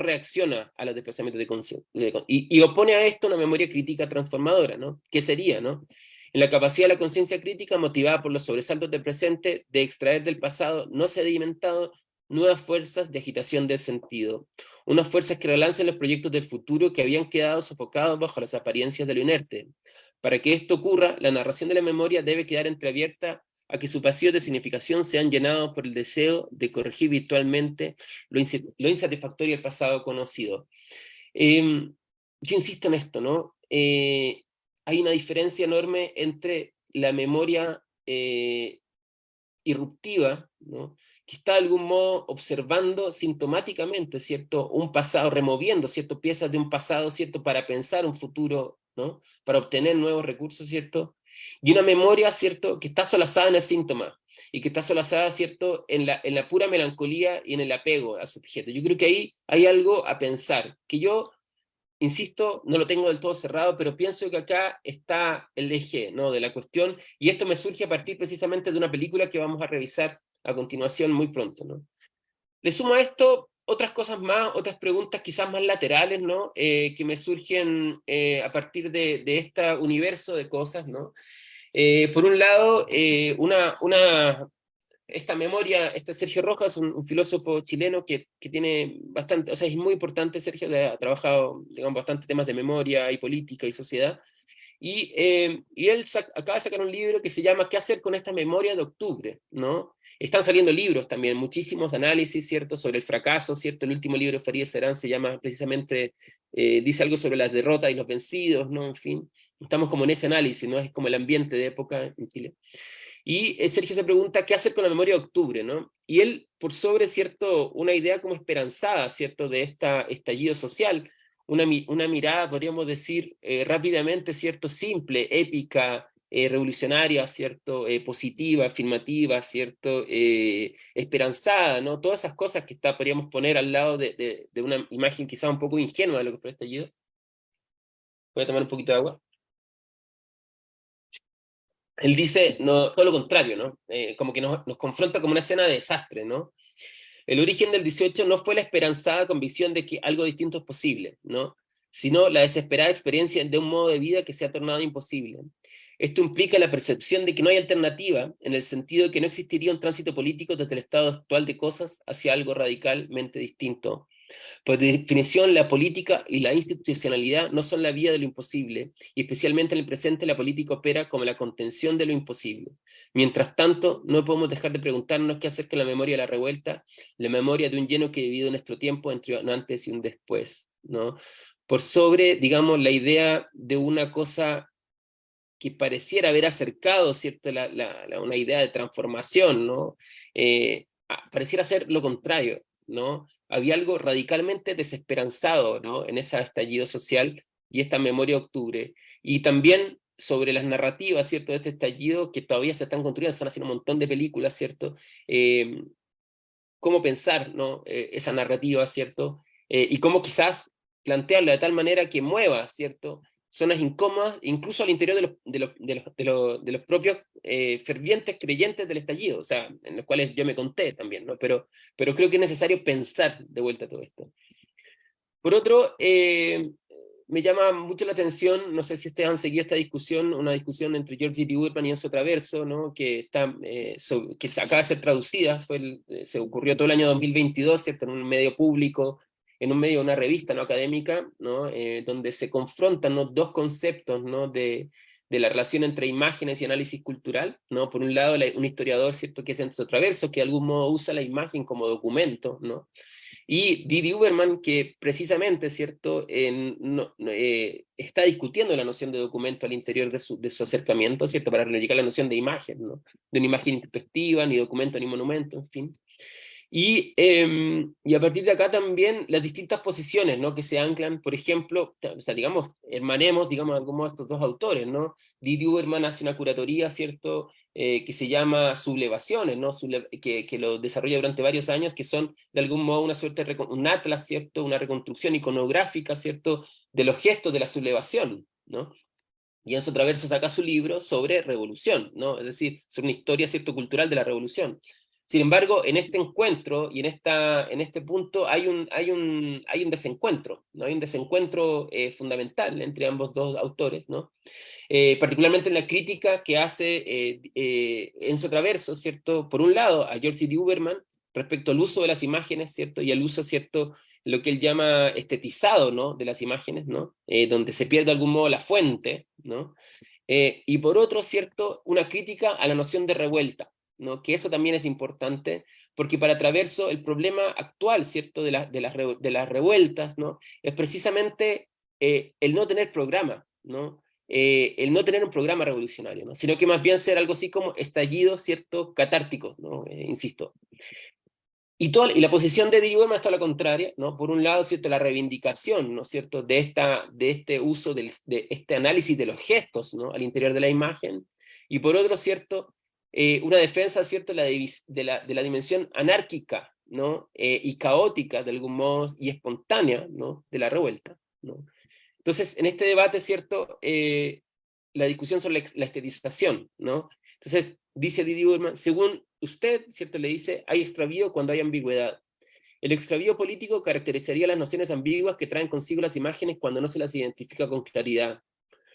reacciona a los desplazamientos de conciencia. Y opone a esto una memoria crítica transformadora, ¿no? ¿Qué sería, no? En la capacidad de la conciencia crítica, motivada por los sobresaltos del presente, de extraer del pasado no sedimentado nuevas fuerzas de agitación del sentido, unas fuerzas que relancen los proyectos del futuro que habían quedado sofocados bajo las apariencias de lo inerte. Para que esto ocurra, la narración de la memoria debe quedar entreabierta a que sus vacíos de significación sean llenados por el deseo de corregir virtualmente lo insatisfactorio del pasado conocido. Yo insisto en esto, ¿no? Hay una diferencia enorme entre la memoria irruptiva, ¿no? Que está de algún modo observando sintomáticamente, ¿cierto? Un pasado, removiendo, ¿cierto? Piezas de un pasado, ¿cierto? Para pensar un futuro, ¿no? Para obtener nuevos recursos, ¿cierto? Y una memoria, ¿cierto? Que está solazada en el síntoma, y que está solazada, ¿cierto? En la pura melancolía y en el apego a su objeto. Yo creo que ahí hay algo a pensar, que yo, insisto, no lo tengo del todo cerrado, pero pienso que acá está el eje, ¿no? De la cuestión, y esto me surge a partir precisamente de una película que vamos a revisar a continuación muy pronto, ¿no? Le sumo a esto otras cosas más, otras preguntas quizás más laterales, ¿no? Que me surgen a partir de este universo de cosas, ¿no? Por un lado, esta memoria, este Sergio Rojas, un filósofo chileno que tiene bastante, o sea, es muy importante, Sergio, ha trabajado, digamos, bastante temas de memoria y política y sociedad, y él acaba de sacar un libro que se llama ¿Qué hacer con esta memoria de octubre?, ¿no? Están saliendo libros también, muchísimos análisis, ¿cierto?, sobre el fracaso, ¿cierto? El último libro de Farideh Serán se llama precisamente, dice algo sobre las derrotas y los vencidos, ¿no? En fin, estamos como en ese análisis, ¿no? Es como el ambiente de época en Chile. Y Sergio se pregunta qué hacer con la memoria de octubre, ¿no? Y él, por sobre, ¿cierto?, una idea como esperanzada, ¿cierto?, de este estallido social, una mirada, podríamos decir, rápidamente, ¿cierto?, simple, épica, revolucionaria, ¿cierto?, positiva, afirmativa, ¿cierto?, esperanzada, ¿no? Todas esas cosas que podríamos poner al lado de una imagen quizá un poco ingenua de lo que fue el estallido. Voy a tomar un poquito de agua. Él dice no, todo lo contrario, ¿no? Como que nos confronta como una escena de desastre, ¿no? El origen del 18 no fue la esperanzada convicción de que algo distinto es posible, ¿no? Sino la desesperada experiencia de un modo de vida que se ha tornado imposible. Esto implica la percepción de que no hay alternativa, en el sentido de que no existiría un tránsito político desde el estado actual de cosas hacia algo radicalmente distinto. Por definición, la política y la institucionalidad no son la vía de lo imposible, y especialmente en el presente la política opera como la contención de lo imposible. Mientras tanto, no podemos dejar de preguntarnos qué hacer con la memoria de la revuelta, la memoria de un lleno que ha vivido nuestro tiempo entre un antes y un después, ¿no? Por sobre, digamos, la idea de una cosa que pareciera haber acercado, ¿cierto?, una idea de transformación, ¿no? Pareciera ser lo contrario, ¿no? Había algo radicalmente desesperanzado, ¿no?, en ese estallido social y esta memoria de octubre. Y también sobre las narrativas, ¿cierto?, de este estallido que todavía se están construyendo, se están haciendo un montón de películas, ¿cierto? Cómo pensar, ¿no?, esa narrativa, ¿cierto? Y cómo quizás plantearla de tal manera que mueva, ¿cierto?, zonas incómodas, incluso al interior de los propios fervientes creyentes del estallido, o sea, en los cuales yo me conté también, ¿no? Pero creo que es necesario pensar de vuelta todo esto. Por otro, me llama mucho la atención, no sé si ustedes han seguido esta discusión, una discusión entre George D. Uberman y Enzo Traverso, ¿no? Que acaba de ser traducida, se ocurrió todo el año 2022, ¿cierto? En un medio público, en un medio, una revista no académica, ¿no? Donde se confrontan, ¿no?, dos conceptos, ¿no?, de la relación entre imágenes y análisis cultural, ¿no? Por un lado, un historiador, ¿cierto?, que es Enzo Traverso, que de algún modo usa la imagen como documento, ¿no? Y Didi Uberman, que precisamente, ¿cierto?, está discutiendo la noción de documento al interior de su acercamiento, ¿cierto?, para reivindicar la noción de imagen, ¿no?, de una imagen introspectiva, ni documento, ni monumento, en fin. Y a partir de acá también las distintas posiciones, ¿no?, que se anclan, por ejemplo, o sea, digamos, hermanemos, digamos, de algún modo estos dos autores, ¿no? Didi Uberman hace una curatoría, ¿cierto?, que se llama Sublevaciones, ¿no? Que lo desarrolla durante varios años, que son de algún modo una suerte de un atlas, ¿cierto?, una reconstrucción iconográfica, ¿cierto?, de los gestos de la sublevación, ¿no? Y Enzo Traverso saca su libro sobre revolución, ¿no? Es decir, sobre una historia, ¿cierto?, cultural de la revolución. Sin embargo, en este encuentro y en este punto hay un desencuentro, ¿no? Hay un desencuentro fundamental entre ambos dos autores, ¿no? Particularmente en la crítica que hace Enzo Traverso, ¿cierto?, por un lado, a George D. Uberman, respecto al uso de las imágenes, ¿cierto?, y al uso, ¿cierto?, lo que él llama estetizado, ¿no?, de las imágenes, ¿no?, donde se pierde de algún modo la fuente, ¿no? Y por otro, ¿cierto?, una crítica a la noción de revuelta, ¿no?, que eso también es importante, porque para Traverso el problema actual, ¿cierto?, de las revueltas, ¿no?, es precisamente el no tener programa, ¿no?, el no tener un programa revolucionario, ¿no?, sino que más bien ser algo así como estallidos, ¿cierto?, catárticos, ¿no?, insisto. Y la posición de Uberman está a la contraria, ¿no? Por un lado, ¿cierto?, la reivindicación, ¿no es cierto?, de este uso, de este análisis de los gestos, ¿no?, al interior de la imagen, y por otro, ¿cierto?, una defensa, ¿cierto?, de la dimensión anárquica, ¿no?, y caótica, de algún modo, y espontánea, ¿no?, de la revuelta, ¿no? Entonces, en este debate, ¿cierto?, la discusión sobre la estetización, ¿no? Entonces, dice Didi Uberman, según usted, ¿cierto?, le dice, hay extravío cuando hay ambigüedad. El extravío político caracterizaría las nociones ambiguas que traen consigo las imágenes cuando no se las identifica con claridad.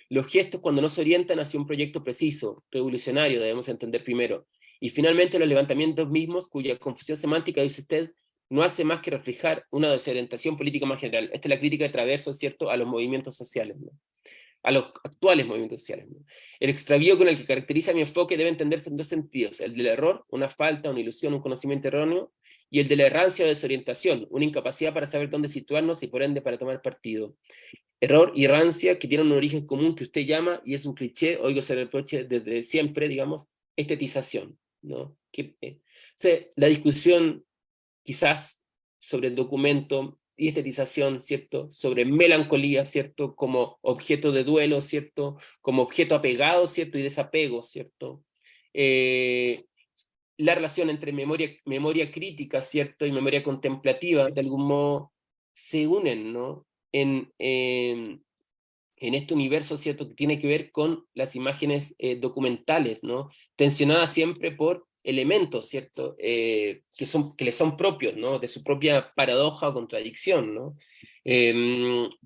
Los gestos cuando no se orientan hacia un proyecto preciso, revolucionario, debemos entender primero. Y finalmente los levantamientos mismos, cuya confusión semántica, dice usted, no hace más que reflejar una desorientación política más general. Esta es la crítica de Traverso, ¿cierto?, a los movimientos sociales, ¿no?, a los actuales movimientos sociales, ¿no? El extravío con el que caracteriza mi enfoque debe entenderse en dos sentidos: el del error, una falta, una ilusión, un conocimiento erróneo, y el de la errancia o desorientación, una incapacidad para saber dónde situarnos y por ende para tomar partido. Error y errancia que tienen un origen común que usted llama, y es un cliché, oigo se reproche desde siempre, digamos, estetización, ¿no? La discusión quizás sobre el documento y estetización, ¿cierto?, sobre melancolía, ¿cierto?, como objeto de duelo, ¿cierto?, como objeto apegado, ¿cierto?, y desapego, ¿cierto? La relación entre memoria crítica, ¿cierto?, y memoria contemplativa, de algún modo, se unen, ¿no?, en este universo, ¿cierto?, que tiene que ver con las imágenes documentales, ¿no?, tensionadas siempre por elementos, ¿cierto?, que les son propios, ¿no?, de su propia paradoja o contradicción, ¿no?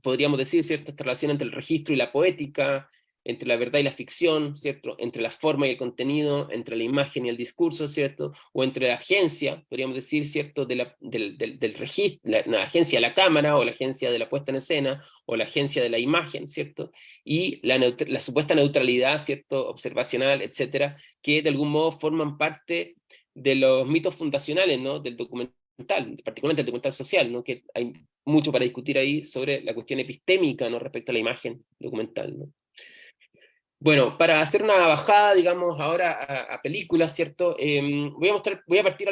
Podríamos decir, ¿cierto?, esta relación entre el registro y la poética, entre la verdad y la ficción, ¿cierto?, entre la forma y el contenido, entre la imagen y el discurso, ¿cierto?, o entre la agencia, podríamos decir, ¿cierto?, del registro, la agencia de la cámara, o la agencia de la puesta en escena, o la agencia de la imagen, ¿cierto?, y la supuesta neutralidad, ¿cierto?, observacional, etcétera, que de algún modo forman parte de los mitos fundacionales, ¿no?, del documental, particularmente el documental social, ¿no?, que hay mucho para discutir ahí sobre la cuestión epistémica, ¿no?, respecto a la imagen documental, ¿no? Bueno, para hacer una bajada, digamos, ahora a películas, ¿cierto? Voy a partir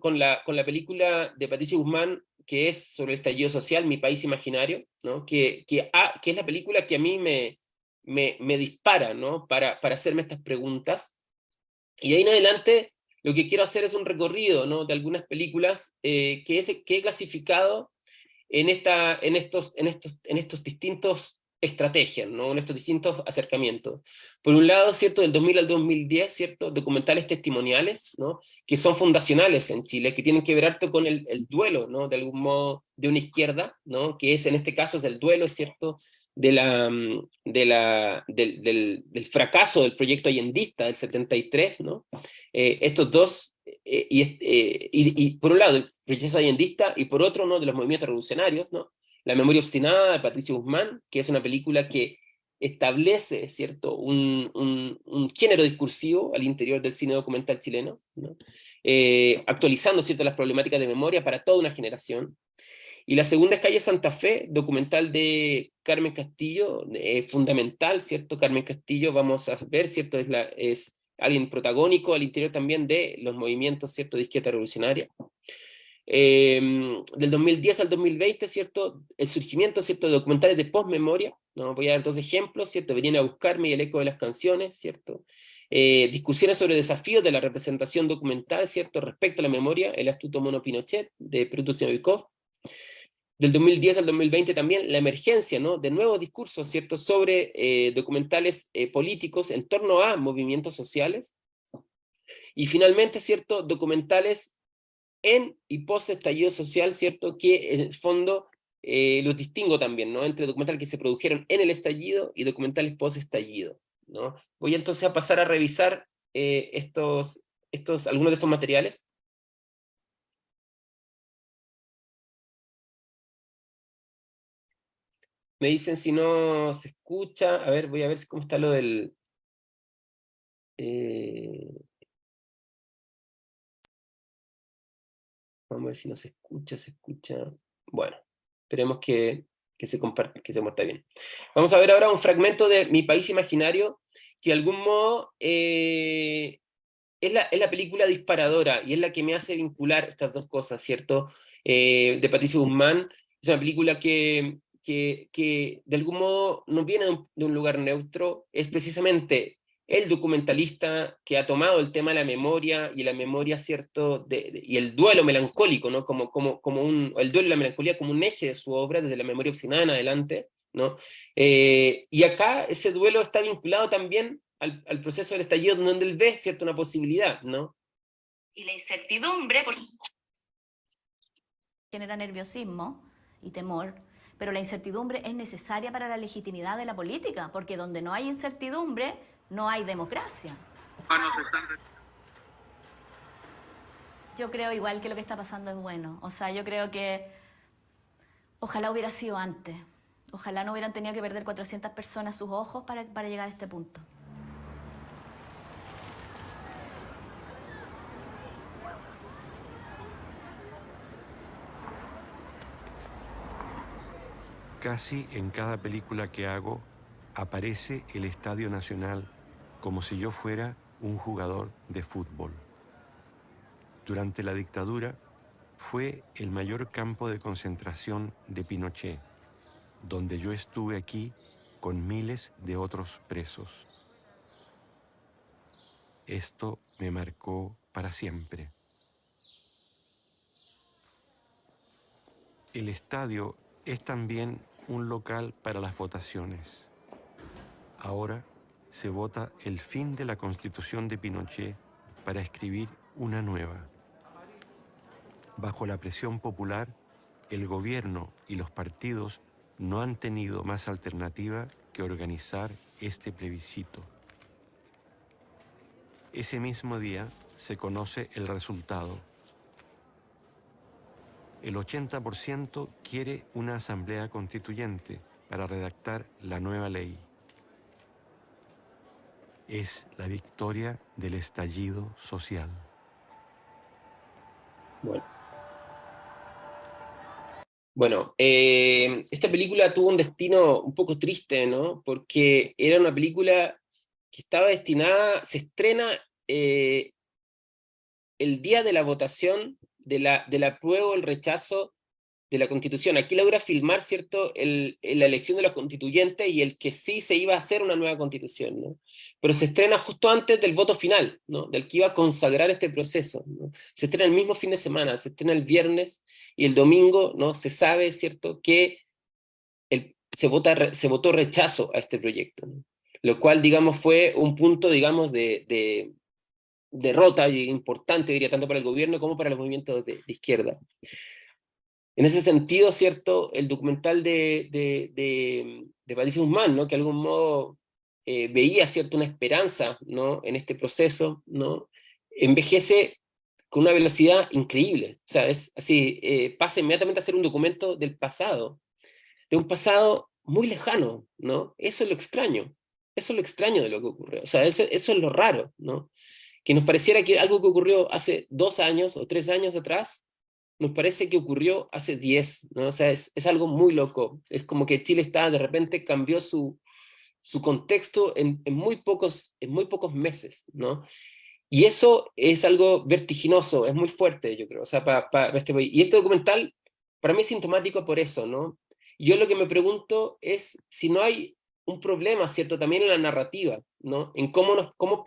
con la película de Patricio Guzmán, que es sobre el estallido social, Mi País Imaginario, ¿no? Que es la película que a mí me dispara, ¿no?, para hacerme estas preguntas. Y de ahí en adelante, lo que quiero hacer es un recorrido, ¿no?, de algunas películas que he clasificado en estos distintos estrategias, ¿no? Estos distintos acercamientos. Por un lado, ¿cierto? Del 2000 al 2010, ¿cierto? Documentales testimoniales, ¿no? Que son fundacionales en Chile, que tienen que ver harto con el duelo, ¿no? De algún modo, de una izquierda, ¿no? Que es, en este caso, es el duelo, ¿cierto? Del fracaso del proyecto allendista del 73, ¿no? Estos dos, y por un lado, el proceso allendista, y por otro, ¿no? De los movimientos revolucionarios, ¿no? La memoria obstinada de Patricio Guzmán, que es una película que establece, ¿cierto? Un género discursivo al interior del cine documental chileno, ¿no? Actualizando, ¿cierto? Las problemáticas de memoria para toda una generación. Y la segunda es Calle Santa Fe, documental de Carmen Castillo, fundamental, ¿cierto? Carmen Castillo, vamos a ver, ¿cierto? Es alguien protagónico al interior también de los movimientos, ¿cierto? De izquierda revolucionaria. Del 2010 al 2020, ¿cierto? El surgimiento, ¿cierto? De documentales de postmemoria, ¿no? Voy a dar dos ejemplos, ¿cierto? Venían a buscarme y el eco de las canciones, ¿cierto? Discusiones sobre desafíos de la representación documental, ¿cierto? Respecto a la memoria, el astuto mono Pinochet, de Prutus Novikov. Del 2010 al 2020 también la emergencia, ¿no? De nuevos discursos, ¿cierto? Sobre documentales políticos en torno a movimientos sociales. Y finalmente, ¿cierto? Documentales en y post estallido social, ¿cierto? Que en el fondo los distingo también, ¿no? Entre documentales que se produjeron en el estallido y documentales post estallido, ¿no? Voy entonces a pasar a revisar algunos de estos materiales. Me dicen si no se escucha. A ver, voy a ver cómo está lo del... vamos a ver si no se escucha, se escucha. Bueno, esperemos que se comparte, que se muestra bien. Vamos a ver ahora un fragmento de Mi País Imaginario, que de algún modo es la película disparadora, y es la que me hace vincular estas dos cosas, ¿cierto? De Patricio Guzmán. Es una película que de algún modo no viene de un lugar neutro, es precisamente el documentalista que ha tomado el tema de la memoria, y la memoria, ¿cierto? Y el duelo melancólico, ¿no? El duelo y la melancolía como un eje de su obra, desde la memoria obstinada en adelante, ¿no? Y acá ese duelo está vinculado también al proceso del estallido, donde él ve, ¿cierto? Una posibilidad, ¿no? Y la incertidumbre, por genera nerviosismo y temor, pero la incertidumbre es necesaria para la legitimidad de la política, porque donde no hay incertidumbre, no hay democracia. Yo creo igual que lo que está pasando es bueno. O sea, yo creo que ojalá hubiera sido antes. Ojalá no hubieran tenido que perder 400 personas sus ojos para llegar a este punto. Casi en cada película que hago aparece el Estadio Nacional como si yo fuera un jugador de fútbol. Durante la dictadura fue el mayor campo de concentración de Pinochet, donde yo estuve aquí con miles de otros presos. Esto me marcó para siempre. El estadio es también un local para las votaciones. Ahora se vota el fin de la Constitución de Pinochet para escribir una nueva. Bajo la presión popular, el gobierno y los partidos no han tenido más alternativa que organizar este plebiscito. Ese mismo día se conoce el resultado. El 80% quiere una asamblea constituyente para redactar la nueva ley. Es la victoria del estallido social. Bueno, esta película tuvo un destino un poco triste, ¿no? Porque era una película que estaba destinada, se estrena el día de la votación del apruebo o el rechazo de la Constitución. Aquí logra filmar, ¿cierto?, la elección de los constituyentes y el que sí se iba a hacer una nueva Constitución, ¿no? Pero se estrena justo antes del voto final, ¿no? Del que iba a consagrar este proceso, ¿no? Se estrena el mismo fin de semana, se estrena el viernes, y el domingo, ¿no? Se sabe, ¿cierto?, que se votó rechazo a este proyecto, ¿no? Lo cual, digamos, fue un punto, digamos, de derrota importante, diría, tanto para el gobierno como para los movimientos de izquierda. En ese sentido, ¿cierto? El documental de Patricia Guzmán, ¿no? Que de algún modo veía, ¿cierto?, una esperanza, ¿no?, en este proceso, ¿no?, envejece con una velocidad increíble. O sea, es así, pasa inmediatamente a ser un documento del pasado, de un pasado muy lejano, ¿no? Eso es lo extraño. Eso es lo extraño de lo que ocurrió. O sea, eso es lo raro, ¿no? Que nos pareciera que algo que ocurrió hace 2 años o 3 años atrás, nos parece que ocurrió hace 10, ¿no? O sea, es algo muy loco. Es como que Chile está, de repente cambió su contexto en muy pocos meses, ¿no? Y eso es algo vertiginoso, es muy fuerte, yo creo, o sea, para este país. Y este documental, para mí es sintomático por eso, ¿no? Yo lo que me pregunto es si no hay un problema, ¿cierto?, también en la narrativa, ¿no? En cómo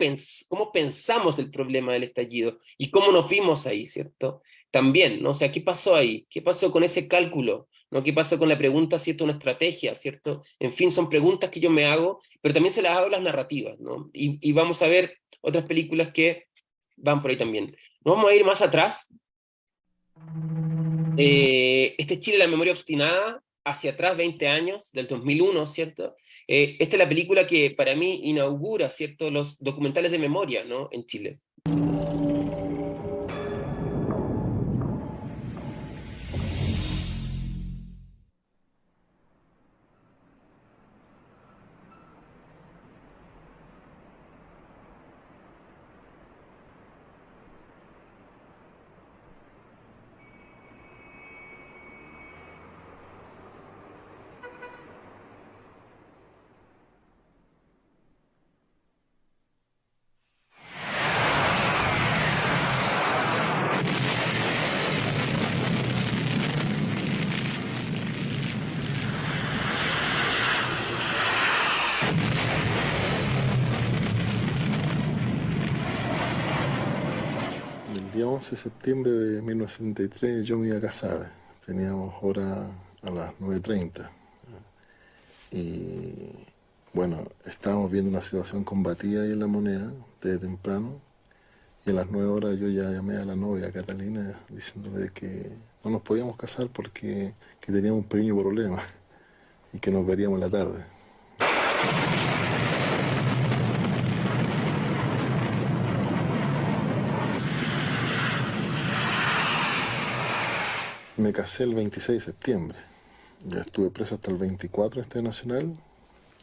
pensamos el problema del estallido y cómo nos vimos ahí, ¿cierto? También, ¿no? O sea, ¿qué pasó ahí? ¿Qué pasó con ese cálculo? ¿No? ¿Qué pasó con la pregunta, ¿cierto?, una estrategia, ¿cierto? En fin, son preguntas que yo me hago, pero también se las hago a las narrativas, ¿no? Y vamos a ver otras películas que van por ahí también. Nos vamos a ir más atrás. Este es Chile, la memoria obstinada, hacia atrás 20 años, del 2001, ¿cierto? Esta es la película que para mí inaugura, ¿cierto?, los documentales de memoria, ¿no?, en Chile. El día 11 de septiembre de 1973 yo me iba a casar. Teníamos hora a las 9:30. Y bueno, estábamos viendo una situación combatida ahí en La Moneda desde temprano. Y a las 9 horas yo ya llamé a la novia, Catalina, diciéndole que no nos podíamos casar porque que teníamos un pequeño problema y que nos veríamos en la tarde. Me casé el 26 de septiembre. Ya estuve preso hasta el 24 en Estado Nacional.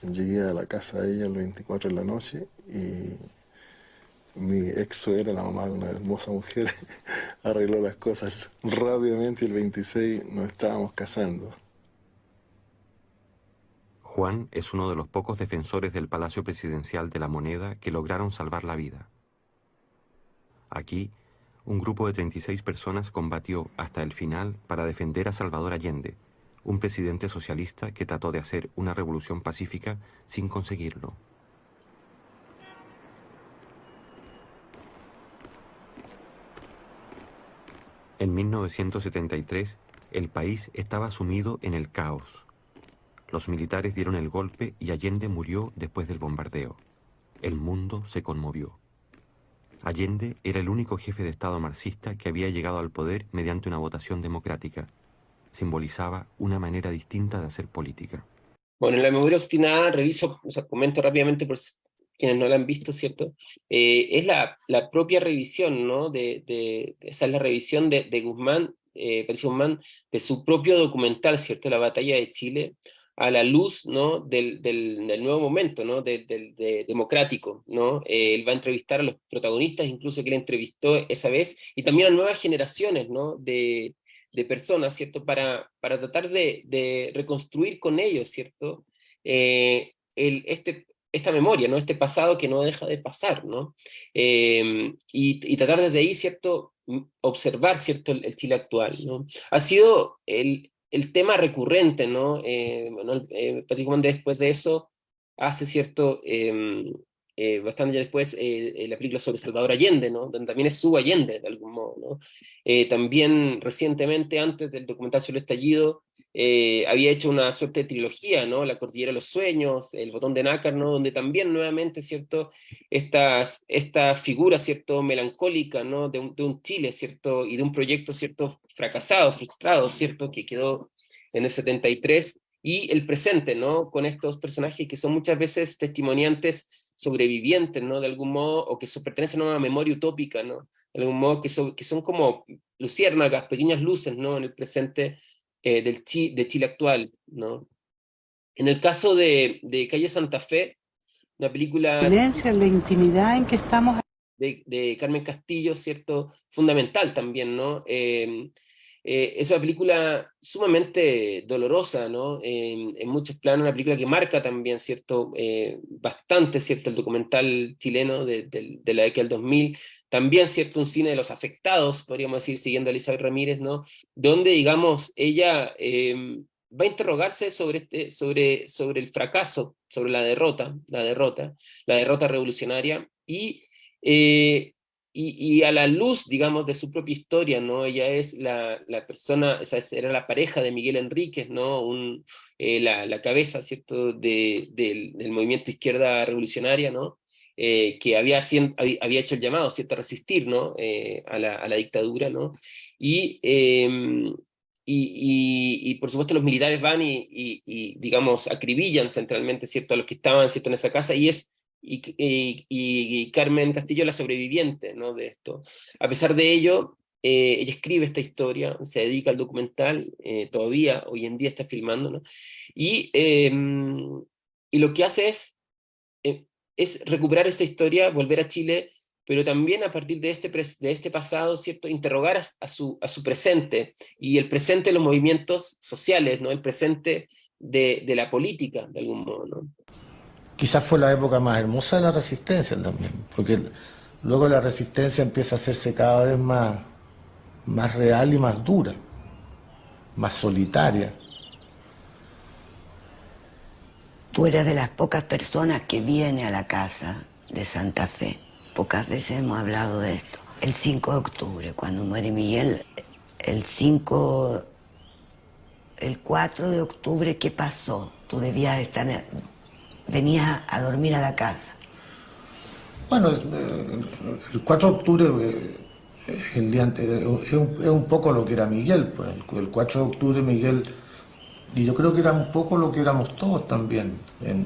Llegué a la casa de ella el 24 de la noche y mi ex suegra, la mamá de una hermosa mujer, arregló las cosas rápidamente y el 26 nos estábamos casando. Juan es uno de los pocos defensores del Palacio Presidencial de La Moneda que lograron salvar la vida. Aquí, un grupo de 36 personas combatió hasta el final para defender a Salvador Allende, un presidente socialista que trató de hacer una revolución pacífica sin conseguirlo. En 1973, el país estaba sumido en el caos. Los militares dieron el golpe y Allende murió después del bombardeo. El mundo se conmovió. Allende era el único jefe de Estado marxista que había llegado al poder mediante una votación democrática. Simbolizaba una manera distinta de hacer política. Bueno, en la memoria obstinada, reviso, o sea, comento rápidamente por quienes no la han visto, ¿cierto? Es la propia revisión, ¿no? Esa es la revisión de Guzmán, Patricia Guzmán, de su propio documental, ¿cierto? La batalla de Chile, a la luz, ¿no?, del nuevo momento, ¿no?, democrático, ¿no? Él va a entrevistar a los protagonistas, incluso que él entrevistó esa vez, y también a nuevas generaciones, ¿no?, de personas, ¿cierto?, para tratar de reconstruir con ellos, ¿cierto?, esta memoria, ¿no?, este pasado que no deja de pasar, ¿no? Y tratar desde ahí, ¿cierto?, observar, ¿cierto?, el Chile actual, ¿no? Ha sido el tema recurrente, ¿no? Bueno, Patrick Guzmán después de eso hace, ¿cierto?, bastante ya después, la película sobre Salvador Allende, ¿no?, donde también es su Allende, de algún modo, ¿no? También recientemente, antes del documental sobre el estallido, había hecho una suerte de trilogía, ¿no? La Cordillera de los Sueños, El Botón de Nácar, ¿no? Donde también nuevamente, ¿cierto? Esta figura, ¿cierto? Melancólica, ¿no? De un Chile, ¿cierto? Y de un proyecto, ¿cierto? Fracasado, frustrado, ¿cierto? Que quedó en el 73, y el presente, ¿no? Con estos personajes que son muchas veces testimoniantes sobrevivientes, ¿no? De algún modo, o que pertenecen a una memoria utópica, ¿no? De algún modo que son como luciérnagas, pequeñas luces, ¿no? En el presente de Chile actual, ¿no? En el caso de Calle Santa Fe, una película Silencio en la intimidad en que estamos. de Carmen Castillo, ¿cierto? Fundamental también, ¿no? Es una película sumamente dolorosa, ¿no? En muchos planos, una película que marca también, ¿cierto? Bastante, ¿cierto? El documental chileno de la década del 2000, también, ¿cierto? Un cine de los afectados, podríamos decir, siguiendo a Elizabeth Ramírez, ¿no? Donde, digamos, ella va a interrogarse sobre el fracaso, sobre la derrota revolucionaria, y a la luz, digamos, de su propia historia, ¿no? Ella es la persona, era la pareja de Miguel Enríquez, ¿no? La cabeza, ¿cierto?, del movimiento izquierda revolucionaria, ¿no? Que había hecho el llamado, ¿cierto?, a resistir, ¿no? A la dictadura, ¿no? Y por supuesto los militares van digamos, acribillan centralmente, ¿cierto?, a los que estaban, ¿cierto?, en esa casa, y Carmen Castillo la sobreviviente, ¿no?, de esto. A pesar de ello, ella escribe esta historia, se dedica al documental, todavía, hoy en día está filmando, ¿no? Y lo que hace es recuperar esta historia, volver a Chile, pero también a partir de este pasado, ¿cierto?, interrogar a su presente, y el presente de los movimientos sociales, ¿no?, el presente de la política, de algún modo, ¿no? Quizás fue la época más hermosa de la resistencia también, porque luego la resistencia empieza a hacerse cada vez más real y más dura, más solitaria. Tú eres de las pocas personas que viene a la casa de Santa Fe. Pocas veces hemos hablado de esto. El 5 de octubre, cuando muere Miguel, el 4 de octubre, ¿qué pasó? Tú debías estar... Venías a dormir a la casa. Bueno, el 4 de octubre, el día anterior, es un poco lo que era Miguel, pues. El 4 de octubre Miguel, y yo creo que era un poco lo que éramos todos también en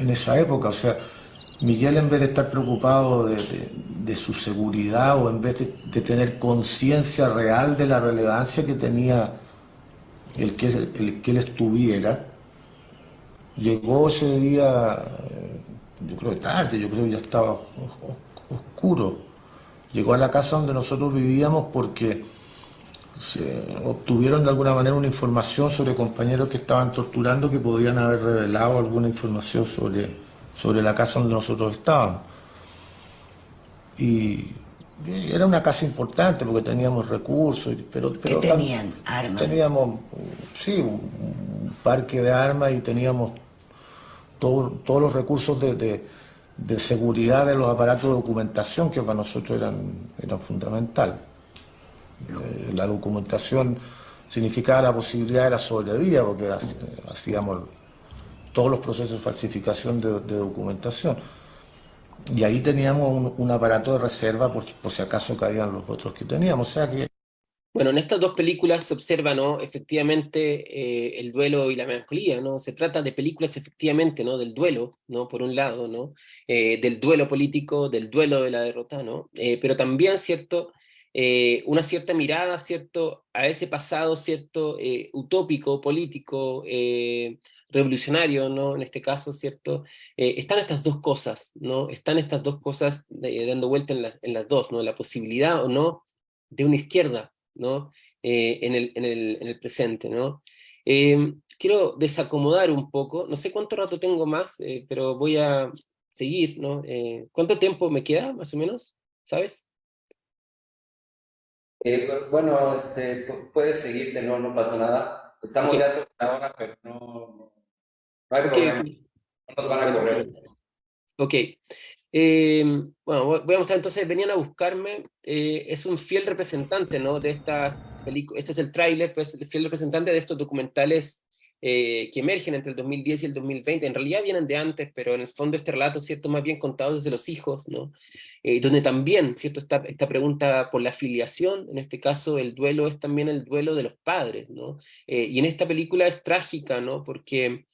esa época. O sea, Miguel, en vez de estar preocupado de su seguridad, o en vez de tener conciencia real de la relevancia que tenía el que él estuviera, llegó ese día, yo creo que tarde, yo creo que ya estaba oscuro. Llegó a la casa donde nosotros vivíamos porque se obtuvieron de alguna manera una información sobre compañeros que estaban torturando, que podían haber revelado alguna información sobre la casa donde nosotros estábamos. Y era una casa importante porque teníamos recursos, pero ¿Qué tenían? ¿Armas? Teníamos, sí, un parque de armas, y teníamos todos los recursos de seguridad de los aparatos de documentación, que para nosotros eran fundamentales. La documentación significaba la posibilidad de la sobrevida, porque hacíamos todos los procesos de falsificación de documentación. Y ahí teníamos un aparato de reserva por si acaso caían los otros que teníamos. O sea que... Bueno, en estas dos películas se observa, ¿no?, efectivamente, el duelo y la melancolía, ¿no? Se trata de películas, efectivamente, ¿no?, del duelo, ¿no?, por un lado, ¿no?, del duelo político, del duelo de la derrota, ¿no? Pero también, ¿cierto?, una cierta mirada, ¿cierto?, a ese pasado, ¿cierto?, utópico, político, revolucionario, ¿no?, en este caso, ¿cierto? Están estas dos cosas, ¿no? Están estas dos cosas dando vuelta en las dos, ¿no? La posibilidad o no de una izquierda, ¿no?, en el presente, ¿no? Quiero desacomodar un poco, no sé cuánto rato tengo más, pero voy a seguir, ¿no? ¿Cuánto tiempo me queda, más o menos? ¿Sabes? Bueno, puedes seguirte, no pasa nada. Estamos Ok. ya sobre la hora, pero no hay Ok, problema. No nos van a bueno, correr. ok. Bueno, voy a mostrar entonces, venían a buscarme, es un fiel representante, ¿no? De estas películas, este es el tráiler, pues el fiel representante de estos documentales que emergen entre el 2010 y el 2020, en realidad vienen de antes, pero en el fondo este relato, ¿cierto? Más bien contado desde los hijos, ¿no? Donde también, ¿cierto? Esta pregunta por la filiación, en este caso el duelo es también el duelo de los padres, ¿no? Y en esta película es trágica, ¿no? Porque